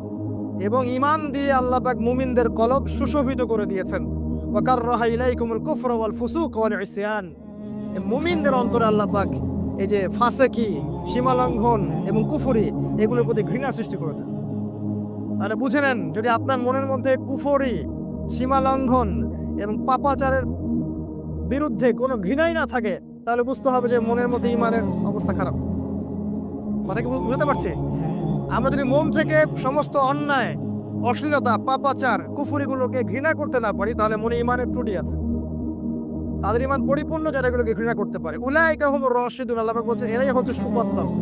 Speaker 1: এবং ঈমান দিয়ে আল্লাহ পাক মুমিনদের কলব সুশোভিত করে দিয়েছেন। ওয়া কাররাহা ইলাইকুমুল কুফরা ওয়াল ফুসুক ওয়াল ইসয়ান, মুমিনদের অন্তরে আল্লাহ পাক এই যে ফাসেকি, সীমালঙ্ঘন এবং কুফরি, এগুলোর প্রতি ঘৃণা সৃষ্টি করেছেন। তাহলে বুঝে নেন, যদি আপনার মনের মধ্যে কুফরি, সীমালঙ্ঘন এবং পাপাচারের বিরুদ্ধে কোনো ঘৃণাই না থাকে, তাহলে বুঝতে হবে যে মনের মধ্যে ঈমানের অবস্থা খারাপ। কথা কি বুঝতে পারছি? আমরা যদি মন থেকে সমস্ত অন্যায়, অশ্লীলতা, পাপাচার, কুফরিগুলোকে ঘৃণা করতে না পারি, তাহলে মনে ঈমানের ত্রুটি আছে। তাদের ঈমান পরিপূর্ণ যারা এগুলোকে ঘৃণা করতে পারে, উলাইকা হুমুর রাশিদুন, আল্লাহ পাক বলছেন এরাই হচ্ছে সুপথপ্রাপ্ত,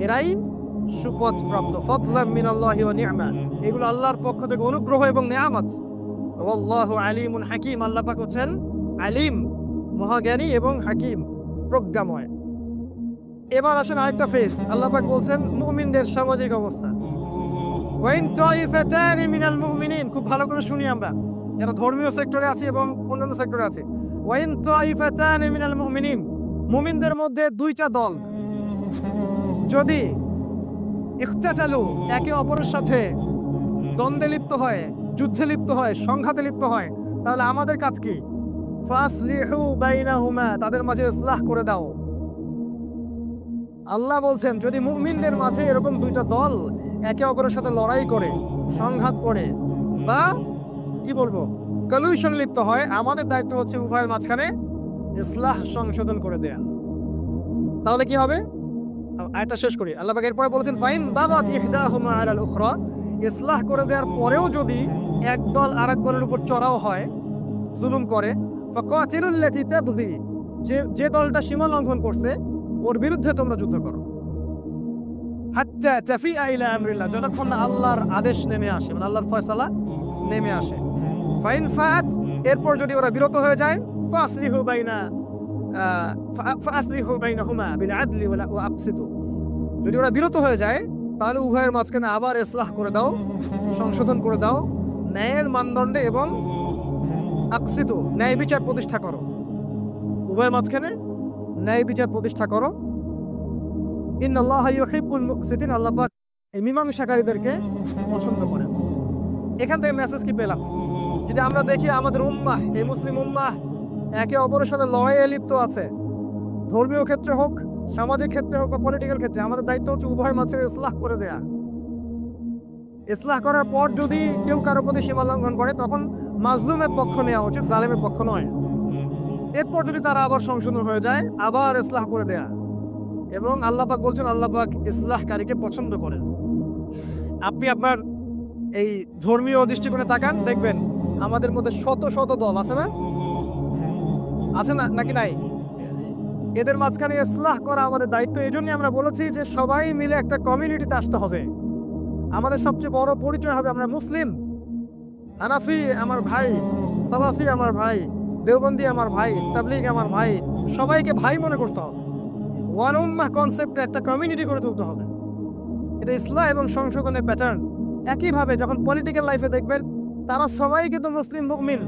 Speaker 1: এরাই সুপথপ্রাপ্ত। ফাদলাম মিনাল্লাহি ওয়া নি'মা, এগুলো আল্লাহর পক্ষ থেকে অনুগ্রহ এবং নিয়ামত। ওয়াল্লাহু আলিমুন হাকিম, আল্লাহ পাক হচ্ছেন আলিম, মহাজ্ঞানী এবং হাকিম, প্রজ্ঞাময়। এবার আসেন আরেকটা ফেস, আল্লাহ পাক বলছেন মুমিনদের সামাজিক অবস্থা। ওয়াইন তাইফাতানি মিনাল মুমিনিন, খুব ভালো করে শুনি আমরা যারা ধর্মীয় সেক্টরে আছি এবং অন্যান্য সেক্টরে আছি। ওয়াইন তাইফাতানি মিনাল মুমিনিন, মুমিনদের মধ্যে দুইটা দল যদি ইখতাতালু, একে অপরের সাথে দ্বন্দ্বে লিপ্ত হয়, যুদ্ধে লিপ্ত হয়, সংঘাতে লিপ্ত হয়, তাহলে আমাদের কাজ কি? ফাসলিহু বাইনাহুমা, তাদের মাঝে ইসলাহ করে দাও। আল্লাহ বলছেন যদি মুমিনদের মাঝে এরকম দুইটা দল একে অপরের সাথে লড়াই করে, সংঘাত করে, বা কি বলবো, কলিউশন লিপ্ত হয়, আমাদের দায়িত্ব হচ্ছে উভয়ের মাঝখানে ইসলাহ সংশোধন করে দেয়া। তাহলে কি হবে? আয়াতটা শেষ করি। আল্লাহ পাক এরপরে বলেছেন ফাইন বাগাত ইহদাহুমা আলাল উখরা, ইসলাহ করে দেওয়ার পরেও যদি এক দল আরেক দলের উপর চড়াও হয়, জুলুম করে, ফাকাতিলুল লাতী তাবগী, যে দলটা সীমা লঙ্ঘন করছে ওর বিরুদ্ধে তোমরা যুদ্ধ করো। হাত্তা তাফিআ ইলা আমরিল্লাহ, যতক্ষণ না আল্লাহর আদেশ নেমে আসে, মানে আল্লাহর ফয়সালা নেমে আসে। ফাইন ফাত, এরপর যদি ওরা বিরত হয়ে যায়, ফাসলিহু বাইনাহুমা বিল আদলি ওয়া আকসিতু, যদি ওরা বিরত হয়ে যায় তাহলে উভয়ের মাঝখানে আবার ইসলাহ করে দাও, সংশোধন করে দাও, ন্যায়ের মানদণ্ডে, এবং আকসিতু, ন্যায় বিচার প্রতিষ্ঠা করো, উভয়ের মাঝখানে ন্যায় বিচার প্রতিষ্ঠা করো। ইন্নাল্লাহা ইউহিব্বুল মুকসিতিন, আল্লাহ পাক এই মীমাংসাকারীদেরকে পছন্দ করেন। এখান থেকে মেসেজ কি পেলাম? যদি আমরা দেখি আমাদের উম্মাহ, এই মুসলিম উম্মাহ একে অপরের সাথে লড়াইয়ে লিপ্ত আছে, ধর্মীয় ক্ষেত্রে হোক, সামাজিক ক্ষেত্রে হোক বা পলিটিক্যাল ক্ষেত্রে, আমাদের দায়িত্ব হচ্ছে উভয়ের মাঝে ইসলাহ করে দেয়া। ইসলাহ করার পর যদি কেউ কারো প্রতি সীমা লঙ্ঘন করে, তখন মাজলুমের পক্ষ নেওয়া উচিত, জালেমের পক্ষ নয়। এরপর যদি তারা আবার সংশোধন হয়ে যায়, আবার ইসলাহ করে দেয়া। এবং আল্লাহ পাক বলছেন আল্লাহ পাক ইসলাহকারীকে পছন্দ করেন। আপনি আপনার এই ধর্মীয় দৃষ্টিকোণে তাকান, দেখবেন আমাদের মধ্যে শত শত দল আছে, না আছে না, নাকি নাই? এদের মাঝখানে ইসলাহ করা আমাদের দায়িত্ব। এই জন্যই আমরা বলেছি যে সবাই মিলে একটা কমিউনিটিতে আসতে হবে। আমাদের সবচেয়ে বড় পরিচয় হবে আমরা মুসলিম। হানাফি আমার ভাই, সালাফি আমার ভাই, দেওবন্দি আমার ভাই, তাবলিগ আমার ভাই, সবাইকে ভাই মনে করতে হবে। ওয়ান উম্মাহ কনসেপ্টে একটা কমিউনিটি করে তুলতে হবে। এটা ইসলাম এবং সংশোধনের প্যাটার্ন। একইভাবে যখন পলিটিক্যাল লাইফে দেখবেন তারা সবাই কিন্তু মুসলিম মুমিন।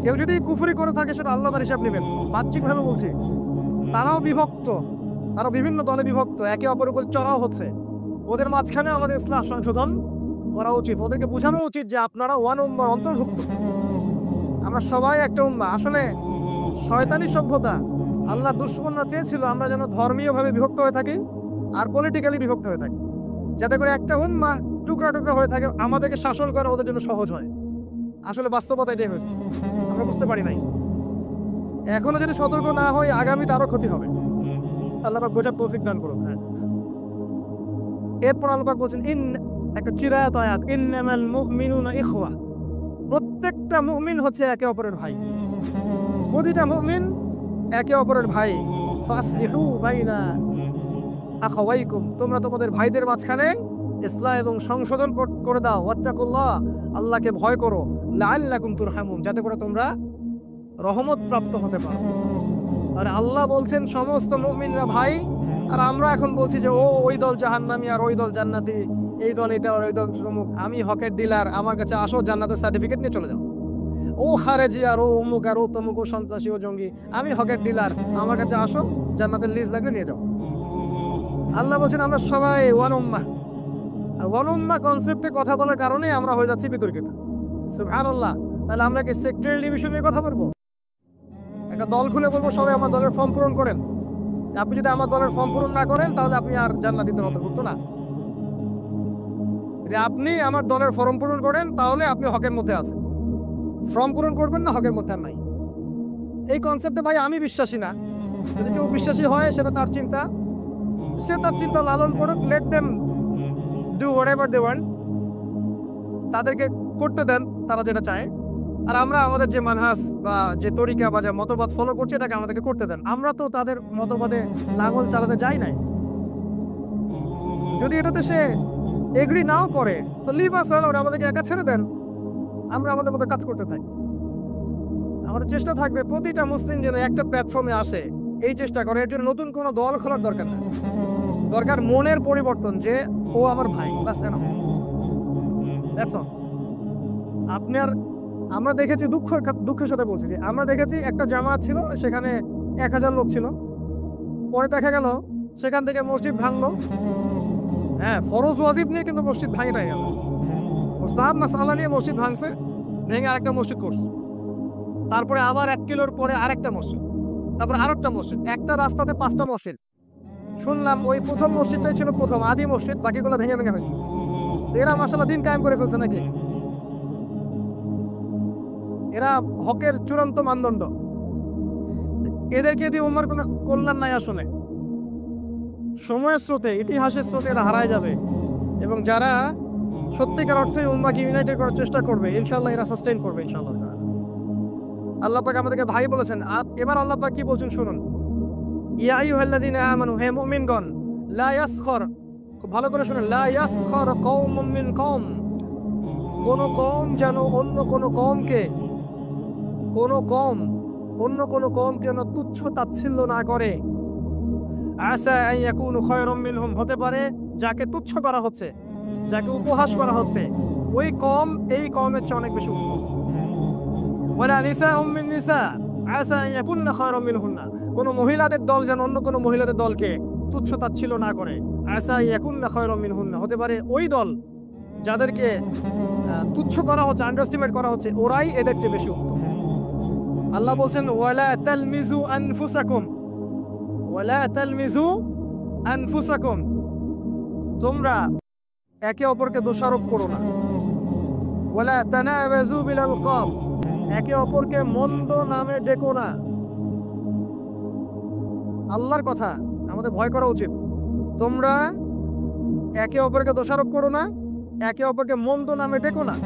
Speaker 1: কেউ যদি কুফরি করে থাকে সেটা আল্লাহর হিসাব নেবেন, বাহ্যিকভাবে বলছি। তারাও বিভক্ত, তারা বিভিন্ন দলে বিভক্ত, একে অপরের উপর চড়াও হচ্ছে। ওদের মাঝখানে আমাদের ইসলাহ সংশোধন করা উচিত, ওদেরকে বোঝানো উচিত যে আপনারা ওয়ান উম্মার অন্তর্ভুক্ত, আমরা সবাই একটা উম্মা। আসলে শয়তানি সভ্যতা, আল্লাহ দুশ্মনরা চেয়েছিল আমরা যেন ধর্মীয়ভাবে বিভক্ত হয়ে থাকি আর পলিটিক্যালি বিভক্ত হয়ে থাকি, যাতে করে একটা উম্মা টুকরা টুকরা হয়ে থাকে, আমাদেরকে শাসন করা ওদের জন্য সহজ হয়। আসলে বাস্তবতা এটাই হয়েছে, আমরা বুঝতে পারি নাই। এখনো যদি সতর্ক না হয় আগামীতে আরো ক্ষতি হবে। আল্লাহ পাক বোঝার তৌফিক দান করুন। হ্যাঁ, এরপর আল্লাহ পাক বলছেন একটা চিরায়াত আয়াত, ইন্নামাল মুমিনুনা ইখওয়া, প্রত্যেকটা মুমিন হচ্ছে একে অপরের ভাই, প্রতিটা মুমিন একে অপরের ভাই। ফাসলিহু বাইনা আখাওয়াইকুম, তোমরা তোমাদের ভাইদের মাঝখানে ইসলাহ এবং সংশোধন করে দাও। ওয়াত্তাকুল্লাহ, আল্লাহকে ভয় করো। লাআল্লাকুম তুরহামুন, যাতে করে তোমরা রহমত প্রাপ্ত হতে পারো। আর আল্লাহ বলছেন সমস্ত মুমিনরা ভাই, আর আমরা এখন বলছি যে ওই দল জাহান্নামী আর ওই দল জান্নাতি, এই দল এটা আর ওই দল অমুক, আমি হকের ডিলার, আমার কাছে আসো জান্নাতের সার্টিফিকেট নিয়ে চলে যাও। ও খারেজি আর ও অমুক আর ও তমুক, ও সন্ত্রাসী ও জঙ্গি, আমি হকের ডিলার, আমার কাছে আসো জান্নাতের লিস্ট লাগলে নিয়ে যাও। আল্লাহ বলছেন আমরা সবাই ওয়ান উম্মাহ। আর ওয়ান উম্মাহ কনসেপ্টে কথা বলার কারণে আমরা হয়ে যাচ্ছি বিতর্কিত। সুবহানাল্লাহ। তাহলে আমরা কি সেক্টরিয়াল ডিভিশন নিয়ে কথা বলবো? একটা দল খুলে বলবো সবাই আমার দলের ফর্ম পূরণ করেন? আপনি যদি আমার দলের ফর্ম পূরণ না করেন তাহলে আপনি আর জান্নাতীদের অন্তর্ভুক্ত না। যদি আপনি আমার দলের ফর্ম পূরণ করেন তাহলে আপনি হকের মধ্যে আছেন, ফর্ম পূরণ করবেন না হকের মধ্যে আর নাই। এই কনসেপ্টে ভাই আমি বিশ্বাসী না। যদি কেউ বিশ্বাসী হয় সেটা তার চিন্তা, সে তার চিন্তা লালন করুক। Let them do whatever they want, তাদেরকে করতে দেন তারা যেটা চায়। আর আমরা আমাদের যে মানহাজ বা যে তরিকা বা যে মতবাদ ফলো করছি এটাকে আমাদেরকে করতে দেন। আমরা তো তাদের মতবাদে লাঙল চালাতে যাই নাই। যদি এটাতে সে এগ্রি নাও করে তো লিভ আস অ্যালোন, আমাদেরকে একা ছেড়ে দেন, আমরা আমাদের মতো কাজ করতে থাকি। আমাদের চেষ্টা থাকবে প্রতিটা মুসলিম যেন একটা প্ল্যাটফর্মে আসে, এই চেষ্টা করে। এর জন্য নতুন কোনো দল খোলার দরকার নেই, দরকার মনের পরিবর্তন, যে ও আমার ভাই, বাস এনাফ, দ্যাটস অল। আপনার আমরা দেখেছি, দুঃখের সাথে বলছি যে আমরা দেখেছি একটা জামাত ছিল, সেখানে 1000 লোক ছিল, পরে দেখা গেল সেখান থেকে মসজিদ ভাঙলো। হ্যাঁ, ফরজ ওয়াজিব নিয়ে কিন্তু মসজিদ ভাঙে গেল, মুস্তাহাব মাসআলা নিয়ে মসজিদ ভাঙছে, ভেঙে আরেকটা মসজিদ করছে। তারপরে আবার 1 কিলোর পরে আরেকটা মসজিদ, তারপরে আরেকটা মসজিদ, একটা রাস্তাতে 5টা মসজিদ। শুনলাম ওই প্রথম মসজিদটাই ছিল প্রথম আদি মসজিদ, বাকিগুলো ভেঙে ভেঙে হয়েছে। এরা মাশাআল্লাহ দিন কায়েম করে ফেলছে নাকি? এরা হকের চূড়ান্ত মানদণ্ড। এদেরকে দিয়ে উম্মার কোনো কল্যাণ নাই। আসলে সময়ের স্রোতে, ইতিহাসের স্রোতে এরা হারায় যাবে, এবং যারা সত্যিকার অর্থে উম্মাকে ইউনাইটেড করার চেষ্টা করবে ইনশাআল্লাহ এরা সাস্টেইন করবে ইনশাআল্লাহ। আল্লাহ পাক আমাদেরকে ভাই বলেছেন। আর এবার আল্লাহ পাক কি বলছেন শুনুন, ইয়া আইয়ুহাল্লাযীনা আমানু, হে মুমিনগণ, লা ইয়াসখর, খুব ভালো করে শুনুন, লা ইয়াসখর কওমুম মিন কওম, কোন কওম যেন অন্য কোন কওমকে, কোন কওম অন্য কোন কওমকে যেন তুচ্ছ তাচ্ছিল্য না করে। আসা আন ইয়াকুনু খায়রাম মিনহুম, হতে পারে যাকে তুচ্ছ করা হচ্ছে, যাকে উপহাস করা হচ্ছে, ওই কওম এই কওমের চেয়ে অনেক বেশি উত্তম। ওয়ালা নিসাউম মিন নিসা আসা আন ইয়াকুননা খায়রাম মিনহুন্না, কোন মহিলাদের দল যেন অন্য কোন মহিলাদের দলকে তুচ্ছ তাচ্ছিল্য না করে। আসা আন ইয়াকুননা খায়রাম মিনহুন্না, হতে পারে ওই দল যাদেরকে তুচ্ছ করা হচ্ছে, আন্ডারস্টিমেট করা হচ্ছে, ওরাই এদের চেয়ে বেশি উত্তম। আল্লাহ বলছেন ওয়ালা তালমিজু আনফুসাকুম, ওয়ালা তালমিজু আনফুসাকুম, তোমরা একে অপরকে দোষারোপ করো না। ওয়ালা তানাবাজু বিল আলকাব, একে অপরকে মন্দ নামে ডেকো না। আল্লাহর কথা, আমাদের ভয় করা উচিত। তোমরা একে অপরকে দোষারোপ করো না, একে অপরকে মন্দ নামে ডেকো না।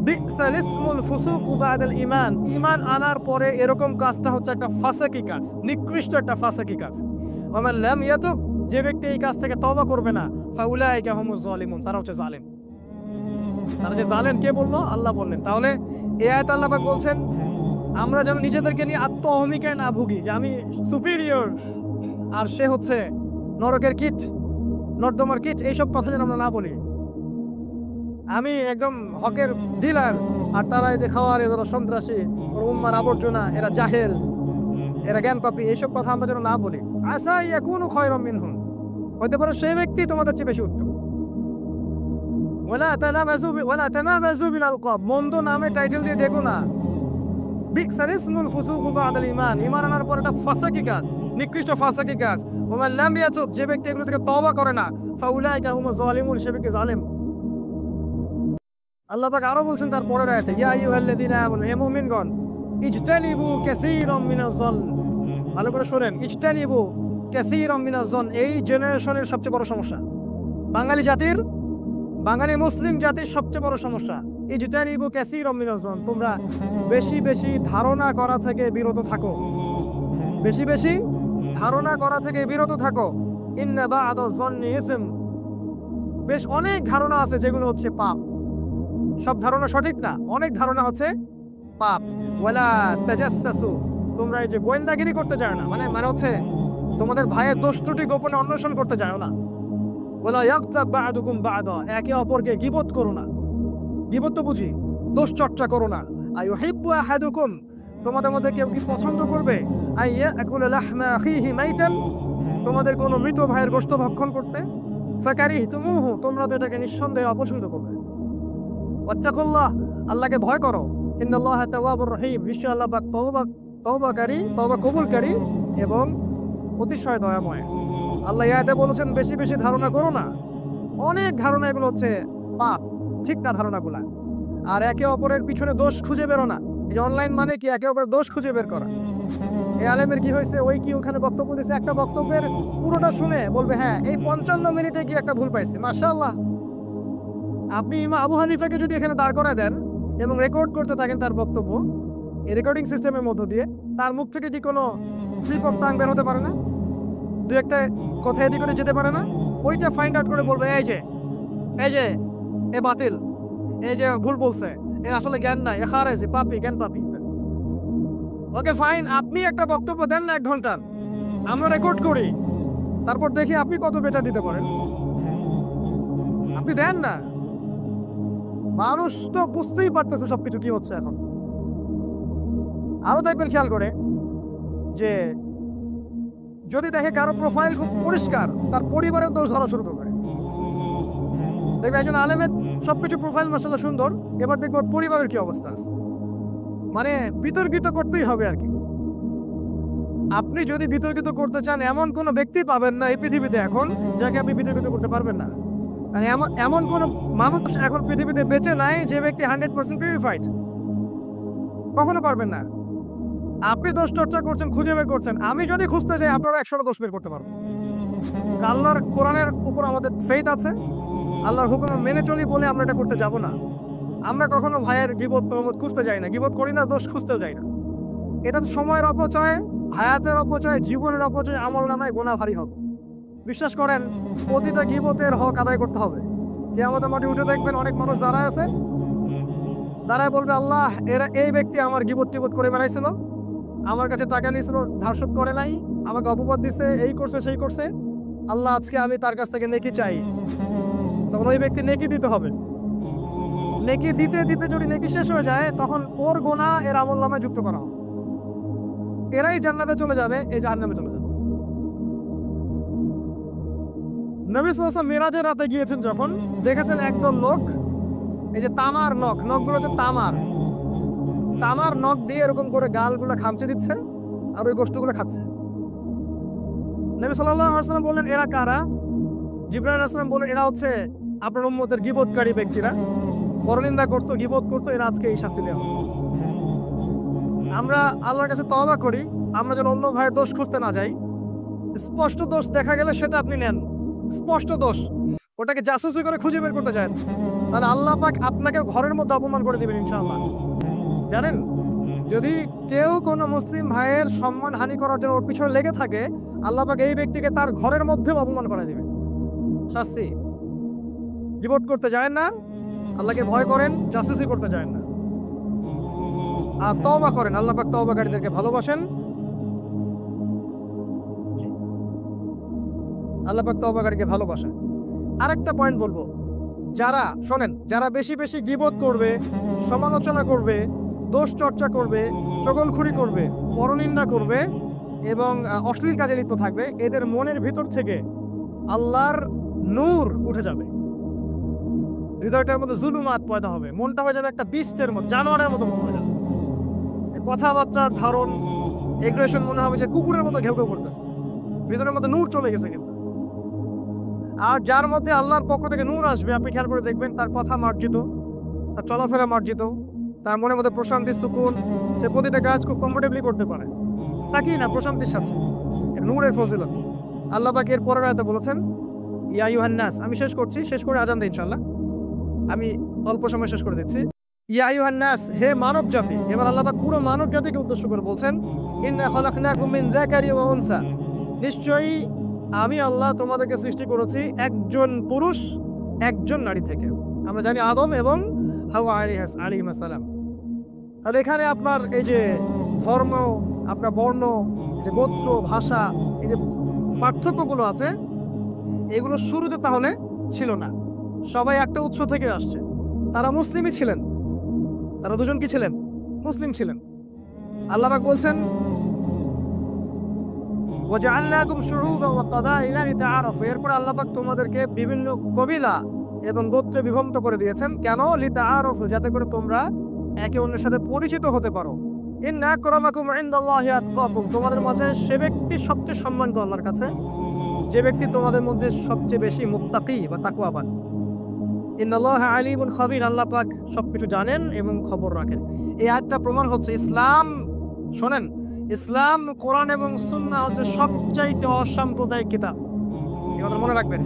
Speaker 1: বিসাল ইসমুল ফুসুকু বাদাল ঈমান, ঈমান আনার পরে এরকম কাজটা হচ্ছে একটা ফাসিকি কাজ, নিকৃষ্ট একটা ফাসিকি কাজ। ওয়া মান লাম ইয়াতুব, যে ব্যক্তি এই কাজ থেকে তওবা করবে না, ফাউলাইকা হুমুজ জালিমুন, তারা হচ্ছে জালেম। তারা যে জালেম কে বললো? আল্লাহ বললেন। তাহলে এই আয়াতে আল্লাহ পাক বলছেন আমরা যেন নিজেদেরকে নিয়ে আত্ম অহমিকায় না ভুগি, যে আমি সুপিরিয়র আর সে হচ্ছে নরকের কীট, নর্দমার কীট, এইসব কথা যেন আমরা না বলি। আমি একদম হকের ডিলার আর তারা এই যে খাওয়ার, এরা সন্ত্রাসী, ওর উম্মার আবর্জনা, এরা জাহেল, এরা জ্ঞান পাপী, এইসব কথা আমরা যেন না বলি। আসা ইয়াকুনু খায়রাম মিনহুম, হতে পারে সেই ব্যক্তি তোমাদের চেয়ে বেশি উত্তম। ওয়ালা তানাবাযু বিল আলকাব, মন্দ নামে টাইটেল দিয়ে ডেকো না। বি'সাল ইসমুল ফুসুকু বা'দাল ঈমান, ঈমান আনার পর এটা ফাসাকি কাজ, নিকৃষ্ট ফাসাকি কাজ। ওয়া মান লাম ইয়াতুব, যে ব্যক্তি এগুলো থেকে তওবা করে না, ফাউলাইকা হুমুজ যালিমুন, সে ব্যক্তি জালেম। আল্লাহ পাক আরো বলছেন তার পরের আয়াতে, ইয়া আইয়ুহাল্লাযীনা আমানু, হে মুমিনগণ, ইজতানিবু কাসীরাম মিনাজ যন, ভালো করে শুনেন, ইজতানিবু কাসীরাম মিনাজ যন, এই জেনারেশনের সবচেয়ে বড় সমস্যা, বাঙালি জাতির, বাঙালি মুসলিম জাতির সবচেয়ে বড় সমস্যা। ইজতানিবু কাসীরাম মিনাজ যন, তোমরা বেশি বেশি ধারণা করা থেকে বিরত থাকো, বেশি বেশি ধারণা করা থেকে বিরত থাকো। ইন্না বা'দাজ যন্নি ইসম, বেশ অনেক ধারণা আছে যেগুলো হচ্ছে পাপ। সব ধারণা সঠিক না, অনেক ধারণা হচ্ছে পাপ। ওয়ালা তাজাসসু, তোমরা এই যে গোয়েন্দাগিরি করতে যাও না, মানে হচ্ছে তোমাদের ভাইয়ের দোষ ত্রুটি গোপনে অন্বেষণ করতে যাও না। ওয়ালা ইয়াগতাব বা'দুকুম বা'দা, একে অপরকে গীবত করো না। গীবত তো বুঝি, দোষ চর্চা করো না। আইয়ুহিব্বু আহাদুকুম, তোমাদের মধ্যে কেউ কি পছন্দ করবে আইয়াকুলা লাহমা আখিহি মাইতান, তোমাদের কোনো মৃত ভাইয়ের গোশত ভক্ষণ করতে? ফাকারিহতুমুহু, তোমরা তো এটাকে নিঃসন্দেহে অপছন্দ করবে। ওয়াত্তাকুল্লাহ, আল্লাহকে ভয় করো। ইন্নাল্লাহা তাওয়াবুর রহিম, নিশ্চয় আল্লাহ পাক তওবাকারী, তওবা কবুলকারী এবং অতিশয় দয়াময়। আল্লাহ ইয়াতে বলেছেন বেশি বেশি ধারণা করো না। অনেক ধারণা, এগুলো হচ্ছে পাপ, ঠিক না ধারণাগুলা। আর একে অপরের পিছনে দোষ খুঁজে বেরো না। এই অনলাইন মানে কি একে অপরের দোষ খুঁজে বের করা। এই আলেমের কি হয়েছে, ওই কি ওখানে বক্তব্য দিয়েছে, একটা বক্তব্যের পুরোটা শুনে বলবে হ্যাঁ এই 55 মিনিটে কি একটা ভুল পাইছে, মাশাআল্লাহ। আপনি ইমাম আবু হানিফাকে যদি এখানে দাঁড় করায় দেন এবং রেকর্ড করতে থাকেন তার বক্তব্য, এই রেকর্ডিং সিস্টেমের মধ্য দিয়ে, তার মুখ থেকে কি কোনো স্লিপ অফ টাং বের হতে পারে না? দু একটা কথা এদিক করে যেতে পারে না? ওইটা ফাইন্ড আউট করে বলবে এই যে এ বাতিল, এই যে ভুল বলছে, এর আসলে জ্ঞান নাই, এ খারেজি, পাপী, জ্ঞান পাপী। ওকে ফাইন, আপনি একটা বক্তব্য দেন না 1 ঘন্টার, আমরা রেকর্ড করি, তারপর দেখি আপনি কত বেটার দিতে পারেন। আপনি দেন না। মানুষ তো বুঝতেই পারতেছে সবকিছু কি হচ্ছে এখন। আরো দেখবেন খেয়াল করে যে যদি দেখে কারো প্রোফাইল খুব পরিষ্কার, তার পরিবারের দোষ ধরা শুরু করবে। দেখবে একজন আলেমের সবকিছু প্রোফাইল মাশাআল্লাহ সুন্দর, এবার দেখবো পরিবারের কি অবস্থা আছে। মানে বিতর্কিত করতেই হবে আর কি। আপনি যদি বিতর্কিত করতে চান, এমন কোনো ব্যক্তি পাবেন না এই পৃথিবীতে এখন যাকে আপনি বিতর্কিত করতে পারবেন না। মানে এমন কোন মানুষ এখন পৃথিবীতে বেঁচে নাই যে ব্যক্তি 100% পিউরিফাইড, কখনো পারবেন না। আপনি দোষ চর্চা করছেন, খুঁজে বের করছেন, আমি যদি খুঁজতে যাই আপনারা 100টা দোষ বের করতে পারবো। আল্লাহর কোরআনের উপর আমাদের ফেইথ আছে, আল্লাহর হুকুম মেনে চলি বলে আমরা এটা করতে যাব না। আমরা কখনো ভাইয়ের গীবত তহমত খুঁজতে যাই না, গীবত করি না, দোষ খুঁজতেও যাই না। এটা তো সময়ের অপচয়, হায়াতের অপচয়, জীবনের অপচয়, আমলনামায় গুনাহ ভারী হবে। বিশ্বাস করেন, প্রতিটা গীবতের হক আদায় করতে হবে। কিয়ামতের মাঠে উঠে দেখবেন অনেক মানুষ দাঁড়ায় আছে, দাঁড়ায় বলবে আল্লাহ এই ব্যক্তি আমার গীবত টিবত করে বেড়াইছিল, আমার কাছে টাকা নিয়েছিল, ধার শোধ করে নাই, আমাকে অপবাদ দিছে, এই করছে সেই করছে, আল্লাহ আজকে আমি তার কাছ থেকে নেকি চাই। তখন ওই ব্যক্তি নেকি দিতে হবে। নেকি দিতে দিতে যদি নেকি শেষ হয়ে যায়, তখন ওর গোনা এর আমলনামায় যুক্ত করা হবে। এরাই জান্নাতে চলে যাবে, এই জাহান্নামে চলে যাবে। নবী সাল্লাল্লাহু আলাইহি ওয়াসাল্লাম মিরাজের রাতে গিয়েছেন যখন, দেখেছেন একদল লোক, এই যে তামার নখগুলো হচ্ছে তামার নখ দিয়ে এরকম করে গালগুলো খামচে দিচ্ছে আর ওই গোশতগুলো খাচ্ছে। নবী সাল্লাল্লাহু আলাইহি ওয়াসাল্লাম বললেন এরা কারা? জিবরাইল আলাইহিস সালাম বললেন এরা হচ্ছে আপনার উম্মতের গীবতকারী ব্যক্তিরা, পরনিন্দা করতো, গীবত করতো, এরা আজকে এই শাস্তি দেওয়া হচ্ছে। আমরা আল্লাহর কাছে তওবা করি, আমরা যেন অন্য ভাইয়ের দোষ খুঁজতে না যাই। স্পষ্ট দোষ দেখা গেলে সেটা আপনি নেন, স্পষ্ট দোষ, ওটাকে জাসুসি করে খুঁজে বের করতে চান, তাহলে আল্লাহ পাক আপনাকে ঘরের মধ্যে অপমান করে দিবেন ইনশাআল্লাহ। জানেন, যদি কেউ কোনো মুসলিম ভাইয়ের সম্মান হানি করার জন্য ওর পিছনে লেগে থাকে, আল্লাহ পাক এই ব্যক্তিকে তার ঘরের মধ্যে অপমান করে দিবেন, শাস্তি। গীবত করতে যায় না, আল্লাহকে ভয় করেন, জাসুসি করতে যায় না, আর তওবা করেন। আল্লাহ পাক তওবাকারীদেরকে ভালোবাসেন। আল্লাহ পাক তওবাকারীকে ভালোবাসেন। আরেকটা পয়েন্ট বলবো, যারা শোনেন, যারা বেশি বেশি গীবত করবে, সমালোচনা করবে, দোষ চর্চা করবে, চগলখুরি করবে, পরনিন্দা করবে এবং অশ্লীল কাজে লিপ্ত থাকবে, এদের মনের ভিতর থেকে আল্লাহর নূর উঠে যাবে, হৃদয়টার মধ্যে জুলুমাত পয়দা হবে, মনটা হয়ে যাবে একটা বিস্টের মতো, জানোয়ারের মতো মনে হয়ে যাবে, কথাবার্তার ধরন এগ্রেশন মনে হবে যে কুকুরের মতো ঘেউ ঘেউ করতেছে, ভিতরের মধ্যে নূর চলে গেছে কিন্তু। আর যার মধ্যে আল্লাহর পক্ষ থেকে নূর আসবে, আপনি খেয়াল করে দেখবেন তার কথা মার্জিত, তার চলাফেরা মার্জিত, তার মনের মধ্যে প্রশান্তি, সুকুন, সে প্রতিটা কাজ খুব কমফোর্টেবলি করতে পারে, সাকিনা, প্রশান্তির সাথে। নূরের ফজিলত আল্লাহ পাক এর পরের আয়াতে বলেছেন, ইয়া আইয়ুহান নাস। আমি শেষ করছি, শেষ করে আজান দেই ইনশাআল্লাহ, আমি অল্প সময় শেষ করে দিচ্ছি। ইয়া আইয়ুহান নাস, হে মানব জাতি। এবার আল্লাহ পাক পুরো মানব জাতিকে উদ্দেশ্য করে বলছেন, ইন্না খালাকনাকুম মিন যাকারি ওয়া উনসা, নিশ্চয়ই আমি আল্লাহ তোমাদেরকে সৃষ্টি করেছি একজন পুরুষ একজন নারী থেকে। আমরা জানি আদম এবং হাওয়া আলাইহিস সালাম। আর এখানে আপনার এই যে ধর্ম, আপনার বর্ণ, যে গোত্র, ভাষা, এই যে পার্থক্যগুলো আছে, এগুলো শুরুতে তাহলে ছিল না, সবাই একটা উৎস থেকে আসছে। তারা মুসলিমই ছিলেন, তারা দুজন কি ছিলেন? মুসলিম ছিলেন। আল্লাহ পাক বলছেন, ওয়াজআলনাকুম শুউবান ওয়া ক্বাবাইলা লিতাআরাফু, এরপর আল্লাহ পাক তোমাদেরকে বিভিন্ন কবিলা এবং গোত্রে বিভক্ত করে দিয়েছেন। কেন? লিতাআরাফু, যাতে করে তোমরা একে অন্যের সাথে পরিচিত হতে পারো। ইন্না আকরামাকুম ইনদাল্লাহি আতকাকুম, তোমাদের মাঝে সে ব্যক্তি সবচেয়ে সম্মানিত আল্লাহর কাছে, যে ব্যক্তি তোমাদের মধ্যে সবচেয়ে বেশি মুত্তাকি বা তাকওয়াবান। ইন্নাল্লাহা আলিমুন খাবীর, আল্লাহ পাক সবকিছু জানেন এবং খবর রাখেন। এই আয়াতটা প্রমাণ হচ্ছে ইসলাম, শোনেন, ইসলাম, কোরআন এবং সুন্নাহ হচ্ছে সবচাইতে অসাম্প্রদায়িক কিতাব। এই কথা মনে রাখবেন,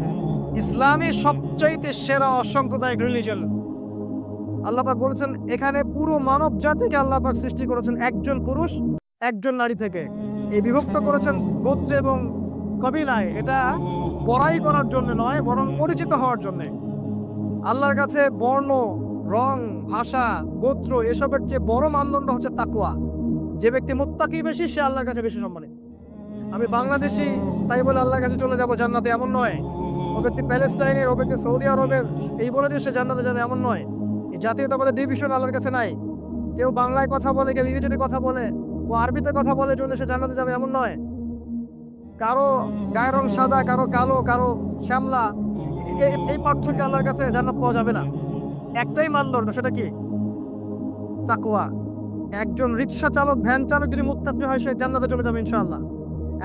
Speaker 1: ইসলামই সবচাইতে সেরা অসাম্প্রদায়িক রিলিজিয়ন। আল্লাহ পাক বলেছেন এখানে পুরো মানব জাতিকে আল্লাহ পাক সৃষ্টি করেছেন একজন পুরুষ একজন নারী থেকে। এই বিভক্ত করেছেন গোত্র এবং কবিলায়, এটা বড়াই করার জন্য নয়, বরং পরিচিত হওয়ার জন্য। আল্লাহর কাছে বর্ণ, রং, ভাষা, গোত্র এসবের চেয়ে বড় মানদণ্ড হচ্ছে তাকওয়া। যে ব্যক্তি মুত্তাকি বেশি, সে আল্লাহর কাছে বেশি সম্মানিত। আমি বাংলাদেশি তাই বলে আল্লাহর কাছে চলে যাবো জান্নাতে, এমন নয়। ও ব্যক্তি প্যালেস্টাইনের, ও ব্যক্তি সৌদি আরবের, এই বলে যে সে জান্নাতে যাবে, এমন নয়। এই জাতীয়তাবাদের ডিভিশন আল্লাহর কাছে নাই। কেউ বাংলায় কথা বলে, কেউ ইংরেজিতে কথা বলে, ও আরবিতে কথা বলে, জন্য সে জান্নাতে যাবে, এমন নয়। কারো গায়ের রং সাদা, কারো কালো, কারো শ্যামলা, এই পার্থক্য আল্লাহর কাছে জান্নাত পাওয়া যাবে না। একটাই মানদণ্ড, সেটা কি? তাকওয়া। একজন রিকশা চালক, ভ্যান চালক যদি মুত্তাকি হয়, সে জান্নাতে চলে যাবে ইনশাআল্লাহ।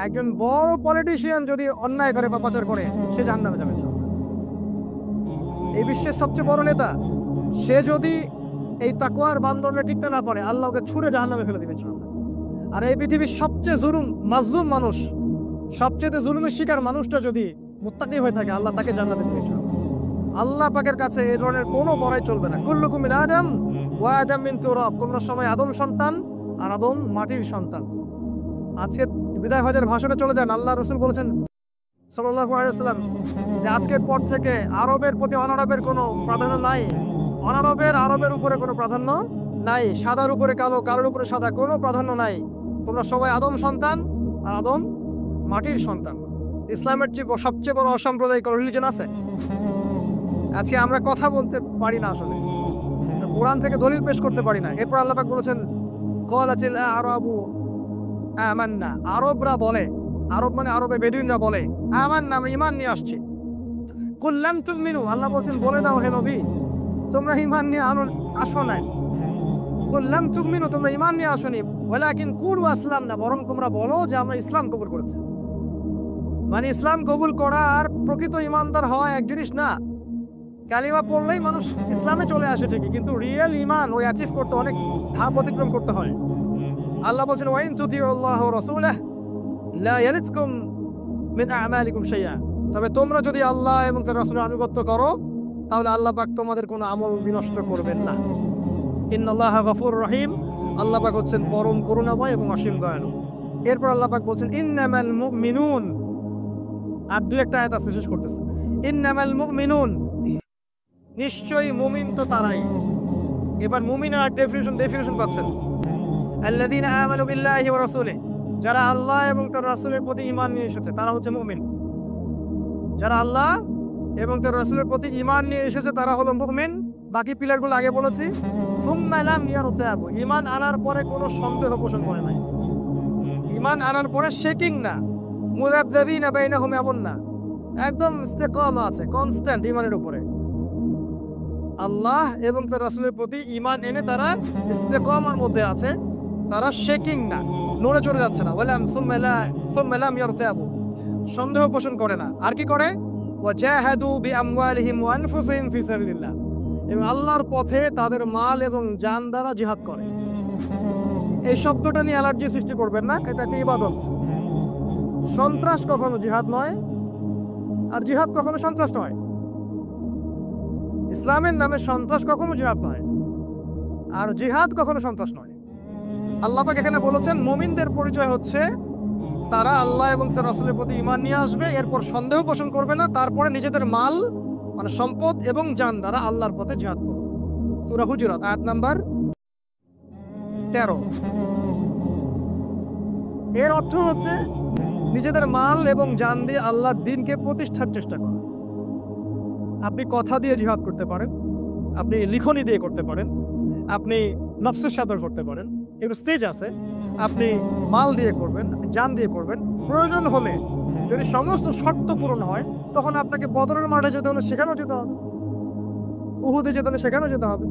Speaker 1: একজন বড় পলিটিশিয়ান যদি অন্যায় করে বা পাচার করে, সে জাহান্নামে যাবে ইনশাআল্লাহ। এই বিশ্বের সবচেয়ে বড় নেতা, সে যদি এই তাকওয়ার মানদণ্ডে টিকতে না পারে, আল্লাহ ওকে ছুঁড়ে জাহান্নামে ফেলে দিবেন ইনশাআল্লাহ। আর এই পৃথিবীর সবচেয়ে মাজলুম মানুষ, সবচেয়ে জুলুমের শিকার মানুষটা যদি মুত্তাকি হয়ে থাকে, আল্লাহ তাকে জান্নাতে দিবেন ইনশাআল্লাহ। আল্লাহ পাকের কাছে এই ধরনের কোনো বড়াই চলবে না। কুল্লুকুম মিন আদম ওয়া আদম মিন তুরাব, তোমরা সবাই আদম সন্তান আর আদম মাটির সন্তান। আজকে বিদায় হজের ভাষণে চলে যান, আল্লাহ রাসূল বলেছেন সাল্লাল্লাহু আলাইহি ওয়াসাল্লাম যে আজকের পর থেকে আরবের প্রতি অনারবের কোনো প্রাধান্য নাই, অনারবের আরবের উপরে কোনো প্রাধান্য নাই, সাদার উপরে কালো, কালোর উপরে সাদা, কোনো প্রাধান্য নাই। তোমরা সবাই আদম সন্তান আর আদম মাটির সন্তান। ইসলামের যে সবচেয়ে বড় অসাম্প্রদায়িক রিলিজন আছে। আজকে আমরা কথা বলতে পারি না, আসলে কোরআন থেকে দলিল পেশ করতে পারি না। এরপর আল্লাহ পাক বলেছেন, ক্বালাতিল আ'রাবু আমান্না, আরবরা বলে, আরব মানে আরবে বেদুইনরা বলে, আমান্না, আমরা ঈমান নিয়ে আসছি। কুল লাম তুমিনু, আল্লাহ বলেছেন বলে দাও হে নবী, তোমরা ঈমান নিয়ে আসো নাই। কুল লাম তুমিনু, তোমরা ঈমান নিয়ে আসোনি, ওয়ালাকিন কুলু আসলামনা, বরং তোমরা বলো যে আমরা ইসলাম কবুল করেছি। মানে ইসলাম কবুল করা আর প্রকৃত ঈমানদার হওয়া এক জিনিস না। কালিমা পড়লেই মানুষ ইসলামে চলে আসে ঠিকই, কিন্তু রিয়েল ঈমান ওই অ্যাচিভ করতে অনেক ধাপ অতিক্রম করতে হয়। আল্লাহ বলছেন, ওয়াইন তুতিউল্লাহ ওয়া রাসূলাহু লা ইয়ালিতকুম মিন আমালিকুম শাইআ, তবে তোমরা যদি আল্লাহ এবং তার রাসূলের আনুগত্য করো, তাহলে আল্লাহ পাক তোমাদের কোনো আমল বিনষ্ট করবেন না। ইন্নাল্লাহা গফুরুর রহিম, আল্লাহ পাক হচ্ছেন পরম করুণাময় এবং অসীম দয়ালু। এরপর আল্লাহ পাক বলছেন, ইন্নামাল মুমিনুন, আর দুই একটা আয়াত আছে, শেষ করতেছে। ইন্নামাল মুমিনুন, নিশ্চয়ই মুমিন তো তারাই। এবার মুমিনের আর ডেফিনিশন পাচ্ছেন, আল্লাযীনা আমানু বিল্লাহি ওয়া রাসূলিহি, যারা আল্লাহ এবং তার রাসূলের প্রতি ঈমান নিয়ে এসেছে তারা হচ্ছে মুমিন। যারা আল্লাহ এবং তার রাসূলের প্রতি ঈমান নিয়ে এসেছে তারা হলো মুমিন। বাকি পিলারগুলো আগে বলেছি। সুম্মা লাম ইয়ারতাবু, ঈমান আনার পরে কোনো সন্দেহ পোষণ করে নাই। ঈমান আনার পরে শেকিং না, মুযাবযাবিনা বাইনাহুম, এমন না। একদম ইস্তেকামা আছে, কনস্ট্যান্ট ইমানের উপরে। আল্লাহ এবং তার রাসূলের প্রতি ঈমান এনে তারা ইস্তেকামার মধ্যে আছে, তারা শেকিং না, নড়ে চড়ে যাচ্ছে না। ওয়ালাম সুম্মা লাম ইয়ারতাবু, সন্দেহ পোষণ করে না। আর কি করে? ওয়াজাহাদু বিআমওয়ালিহিম ওয়া আনফুসিহিম ফি সাবিলিল্লাহ, এবং আল্লাহর পথে তাদের মাল এবং জান দ্বারা জিহাদ করে। এই শব্দটা নিয়ে অ্যালার্জি সৃষ্টি করবেন না, এটা একটা ইবাদত। সন্ত্রাস কখনো জিহাদ নয়, আর জিহাদ কখনো সন্ত্রাস নয়। ইসলামের নামে সন্ত্রাস কখনো জিহাদ নয়, আর জিহাদ কখনো সন্ত্রাস নয়। আল্লাহ পাক এখানে বলেছেন মুমিনদের পরিচয় হচ্ছে তারা আল্লাহ এবং তার রাসূলের প্রতি ঈমান নিয়ে আসবে, এরপর সন্দেহ পোষণ করবে না, তারপরে নিজেদের মাল মানে সম্পদ এবং জান দ্বারা আল্লাহর পথে জিহাদ করবে। সূরা হুজুরাত আয়াত নাম্বার 13। এর অর্থ হচ্ছে নিজেদের মাল এবং জান দিয়ে আল্লাহর দ্বীনকে প্রতিষ্ঠার চেষ্টা করা। আপনি কথা দিয়ে জিহাদ করতে পারেন, আপনি লিখনি দিয়ে করতে পারেন, আপনি নফসের সাথে করতে পারেন, এগুলো স্টেজ আছে। আপনি মাল দিয়ে করবেন, আপনি জান দিয়ে করবেন। প্রয়োজন হলে যদি সমস্ত শর্ত পূরণ হয়, তখন আপনাকে বদরের মাঠে যেতে হলে সেখানেও যেতে হবে, উহুদে যেতে হলে সেখানেও যেতে হবে।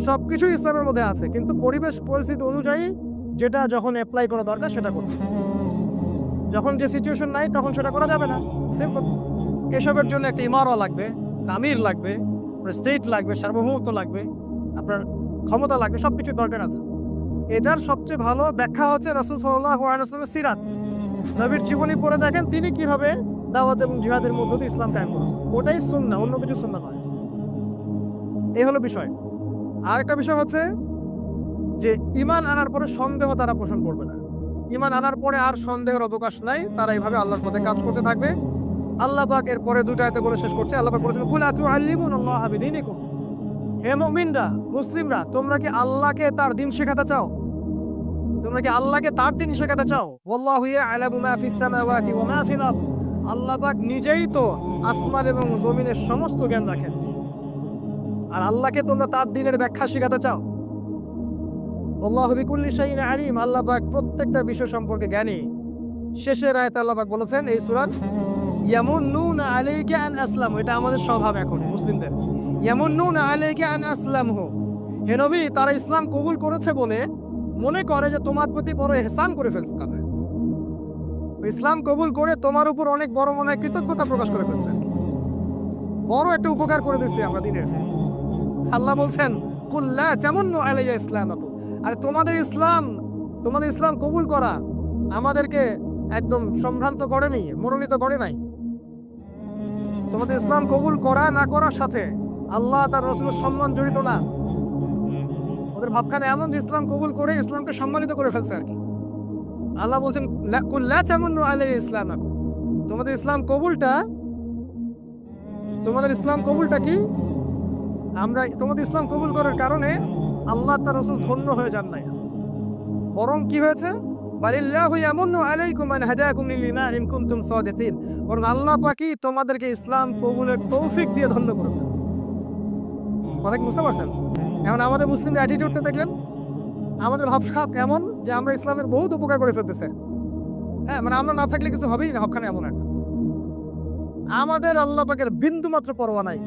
Speaker 1: সবকিছু ইসলামের মধ্যে আছে, কিন্তু পরিবেশ পরিস্থিতি অনুযায়ী যেটা যখন অ্যাপ্লাই করা দরকার সেটা করতে হবে। যখন যে সিচুয়েশন নাই তখন সেটা করা যাবে না, সিম্পল। এসবের জন্য একটা ইমারা লাগবে, আমির লাগবে, স্টেট লাগবে, সার্বভৌমত্ব লাগবে, আপনার ক্ষমতা লাগবে, সবকিছু দরকার আছে। এটার সবচেয়ে ভালো ব্যাখ্যা হচ্ছে রাসূল সাল্লাল্লাহু আলাইহি ওয়াসাল্লামের সিরাত। নবীর জীবনী পড়ে দেখেন তিনি কিভাবে দাওয়াত এবং জিহাদের মধ্য দিয়ে ইসলাম কায়েম করেছেন। ওটাই সুন্নাহ, অন্য কিছু সুন্নাহ নয়। এই হলো বিষয়। আর একটা বিষয় হচ্ছে যে ঈমান আনার পরে সন্দেহ তারা পোষণ করবে না। ঈমান আনার পরে আর সন্দেহের অবকাশ নাই, তারা এইভাবে আল্লাহর পথে কাজ করতে থাকবে। আল্লাহ পাক এর পরে দুটো আয়াতে বলে শেষ করছে। আল্লাহ পাক বলেছেন কুল আতুআল্লিমুনাল্লাহা বিদীনিকুম, হে মুমিনরা, মুসলিমরা, তোমরা কি আল্লাহকে তার দ্বীন শেখাতে চাও? তোমরা কি আল্লাহকে তার দ্বীন শেখাতে চাও? ওয়াল্লাহু ইয়া'লামু মা ফিস সামাওয়াতি ওয়া মা ফিল আরদ, আল্লাহ পাক নিজেই তো আসমান এবং জমিনের সমস্ত জ্ঞান রাখেন। আর আল্লাহকে তোমরা তার দ্বীনের ব্যাখ্যা শেখাতে চাও? আল্লাহু বিকুল্লি শাইইন আলিম, আল্লাহ পাক প্রত্যেকটা বিষয় সম্পর্কে জ্ঞানী। শেষের আয়াতে আল্লাহ পাক বলেছেন এই সূরার, ইয়ামুন্নুনা আলাইকা আন আসলামু, এটা আমাদের স্বভাব এখন মুসলিমদের। ইয়ামুন্নুনা আলাইকা আন আসলামু, হে নবী, তারা ইসলাম কবুল করেছে বলে মনে করে যে তোমার প্রতি বড় ইহসান করে ফেলছে। তারা ইসলাম কবুল করে তোমার উপর অনেক বড় মনে হয় কৃতজ্ঞতা প্রকাশ করে ফেলছে, বড় একটা উপকার করে দিচ্ছি আমরা দিনের। আল্লাহ বলছেন কুল লা তামুন্নু আলাইয়া ইসলামাকুম, আর তোমাদের ইসলাম কবুল করা আমাদেরকে একদম সম্ভ্রান্ত করেনি, মনোনীত করে নাই। তোমাদের ইসলাম কবুল করা না করার সাথে আল্লাহ তার রাসূলের সম্মান জড়িত না। ওদের ভাবখানে এমন যে ইসলাম কবুল করে ইসলামকে সম্মানিত করে ফেলছে আর কি। আল্লাহ বলছেন কুল লা তামুন্নু আলাইয়া ইসলামাকুম, তোমাদের ইসলাম কবুলটা কি? আমরা তোমাদের ইসলাম কবুল করার কারণে আল্লাহ তার রাসূল ধন্য হয়ে যান নাই, বরং কি হয়েছে? বালিল্লাহু ইয়ামুন্নু আলাইকুম আন হাদাকুম লিল ঈমান ইন কুনতুম সাদিকিন, বরং আল্লাহ পাকই তোমাদেরকে ইসলাম কবুলের তৌফিক দিয়ে ধন্য করেছেন। কথা কি বুঝতে পারছেন? এখন আমাদের মুসলিমদের অ্যাটিটিউডটা দেখলেন, আমাদের ভাবসাব কেমন যে আমরা ইসলামের বহুত উপকার করে ফেলতেছে। হ্যাঁ, মানে আমরা না থাকলে কিছু হবেই না, ভাবখানে এমন একটা। আমাদের আল্লাহ পাকের বিন্দু মাত্র পরোয়া নাই।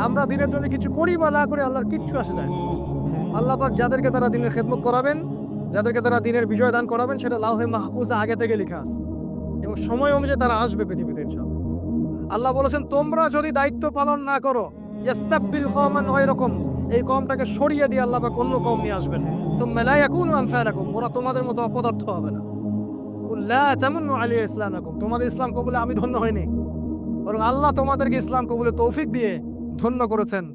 Speaker 1: আমরা দিনের জন্য কিছু করি বা না করি, আল্লাহর কিচ্ছু আসে যায়। আল্লাহ পাক যাদেরকে তারা দিনের খেদমত করাবেন, যাদেরকে তারা দিনের বিজয় দান করাবেন, সেটা লাউহে মাহফুজে আগে থেকে লেখা আছে এবং সময় অনুযায়ী তারা আসবে পৃথিবীতে ইনশাআল্লাহ। আল্লাহ বলেছেন তোমরা যদি দায়িত্ব পালন না করো, ইস্তাবদিল কওমান গায়রাকুম, এই কওমটাকে সরিয়ে দিয়ে আল্লাহ পাক অন্য কওম নিয়ে আসবেন। সুম্মা লা ইয়াকুনু আমসালাকুম, ওরা তোমাদের মতো অপদার্থ হবে না। কুল লা তামুন্নু আলাইয়া ইসলামাকুম, তোমাদের ইসলাম কবুলে আমি ধন্য হইনি, বরং আল্লাহ তোমাদেরকে ইসলাম কবুলে তৌফিক দিয়ে ধন্য করেছেন,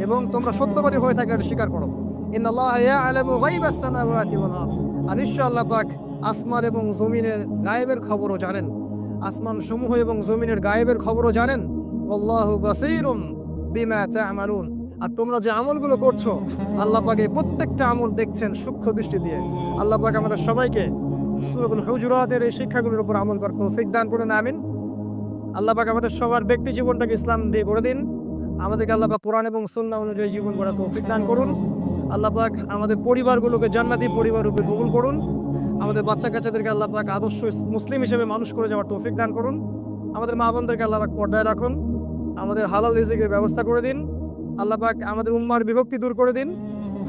Speaker 1: এবং তোমরা সত্যবাদী হয়ে থাকলে স্বীকার করো। ইন্নাল্লাহা ইয়া'লামু গায়বাস সামাওয়াতি ওয়াল আরদ, আর নিশ্চয় আল্লাহ পাক আসমান এবং জমিনের গায়েবের খবরও জানেন। আসমান সমূহ এবং জমিনের গায়েবের খবরও জানেন। আল্লাহু বাসীরুম বিমা তা'মালুন, আর তোমরা যে আমলগুলো করছো আল্লাহ পাক এই প্রত্যেকটা আমল দেখছেন সূক্ষ্ম দৃষ্টি দিয়ে। আল্লাহ পাক আমাদের সবাইকে সূরাতুল হুজুরাতের এই শিক্ষাগুলোর উপর আমল করার তৌফিক দান করুন, আমিন। আল্লাহ পাক আমাদের সবার ব্যক্তি জীবনটাকে ইসলাম দিয়ে গড়ে দিন। আমাদেরকে আল্লাহ পাক কোরআন এবং সুন্নাহ অনুযায়ী জীবন গড়ার তৌফিক দান করুন। আল্লাহ পাক আমাদের পরিবারগুলোকে জান্নাতি পরিবার রূপে কবুল করুন। আমাদের বাচ্চা কাচ্চাদেরকে আল্লাহ পাক আদর্শ মুসলিম হিসেবে মানুষ করে যাওয়ার তৌফিক দান করুন। আমাদের মা বোনদেরকে আল্লাহ পাক পর্দায় রাখুন, আমাদের হালাল রিজিকের ব্যবস্থা করে দিন। আল্লাহ পাক আমাদের উম্মার বিভক্তি দূর করে দিন।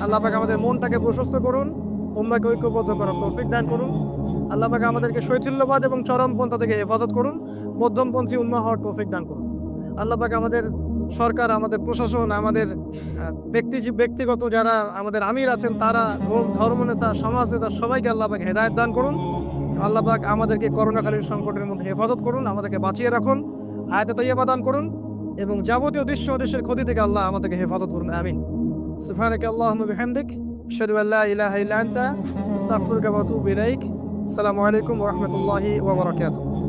Speaker 1: আল্লাহ পাক আমাদের মনটাকে প্রশস্ত করুন, উম্মাকে ঐক্যবদ্ধ করার তৌফিক দান করুন। আল্লাহ পাক আমাদেরকে শৈথিল্যবাদ এবং চরমপন্থা থেকে হেফাজত করুন, মধ্যমপন্থী উম্মাহ হওয়ার তৌফিক দান করুন। আল্লাহ পাক আমাদের সরকার, আমাদের প্রশাসন, আমাদের ব্যক্তিগত যারা আমাদের আমির আছেন, তারা ধর্মনেতা, সমাজ নেতা, সবাইকে আল্লাহ পাক হেদায়েত দান করুন। আল্লাহ পাক আমাদেরকে করোনাকালীন সংকটের মধ্যে হেফাজত করুন, আমাদেরকে বাঁচিয়ে রাখুন, হায়াতে তাইয়্যিবা দান করুন এবং যাবতীয় দৃশ্য দেশের ক্ষতি থেকে আল্লাহ আমাদেরকে হেফাজত করুন। আমিন। সুবহানাকা আল্লাহুম্মা বিহামদিক, আশহাদু আল্লা ইলাহা ইল্লা আনতা, আস্তাগফিরুকা ওয়া আতুবু ইলাইক। আসসালামু আলাইকুম ওয়া রাহমাতুল্লাহি ওয়া বারাকাতুহু।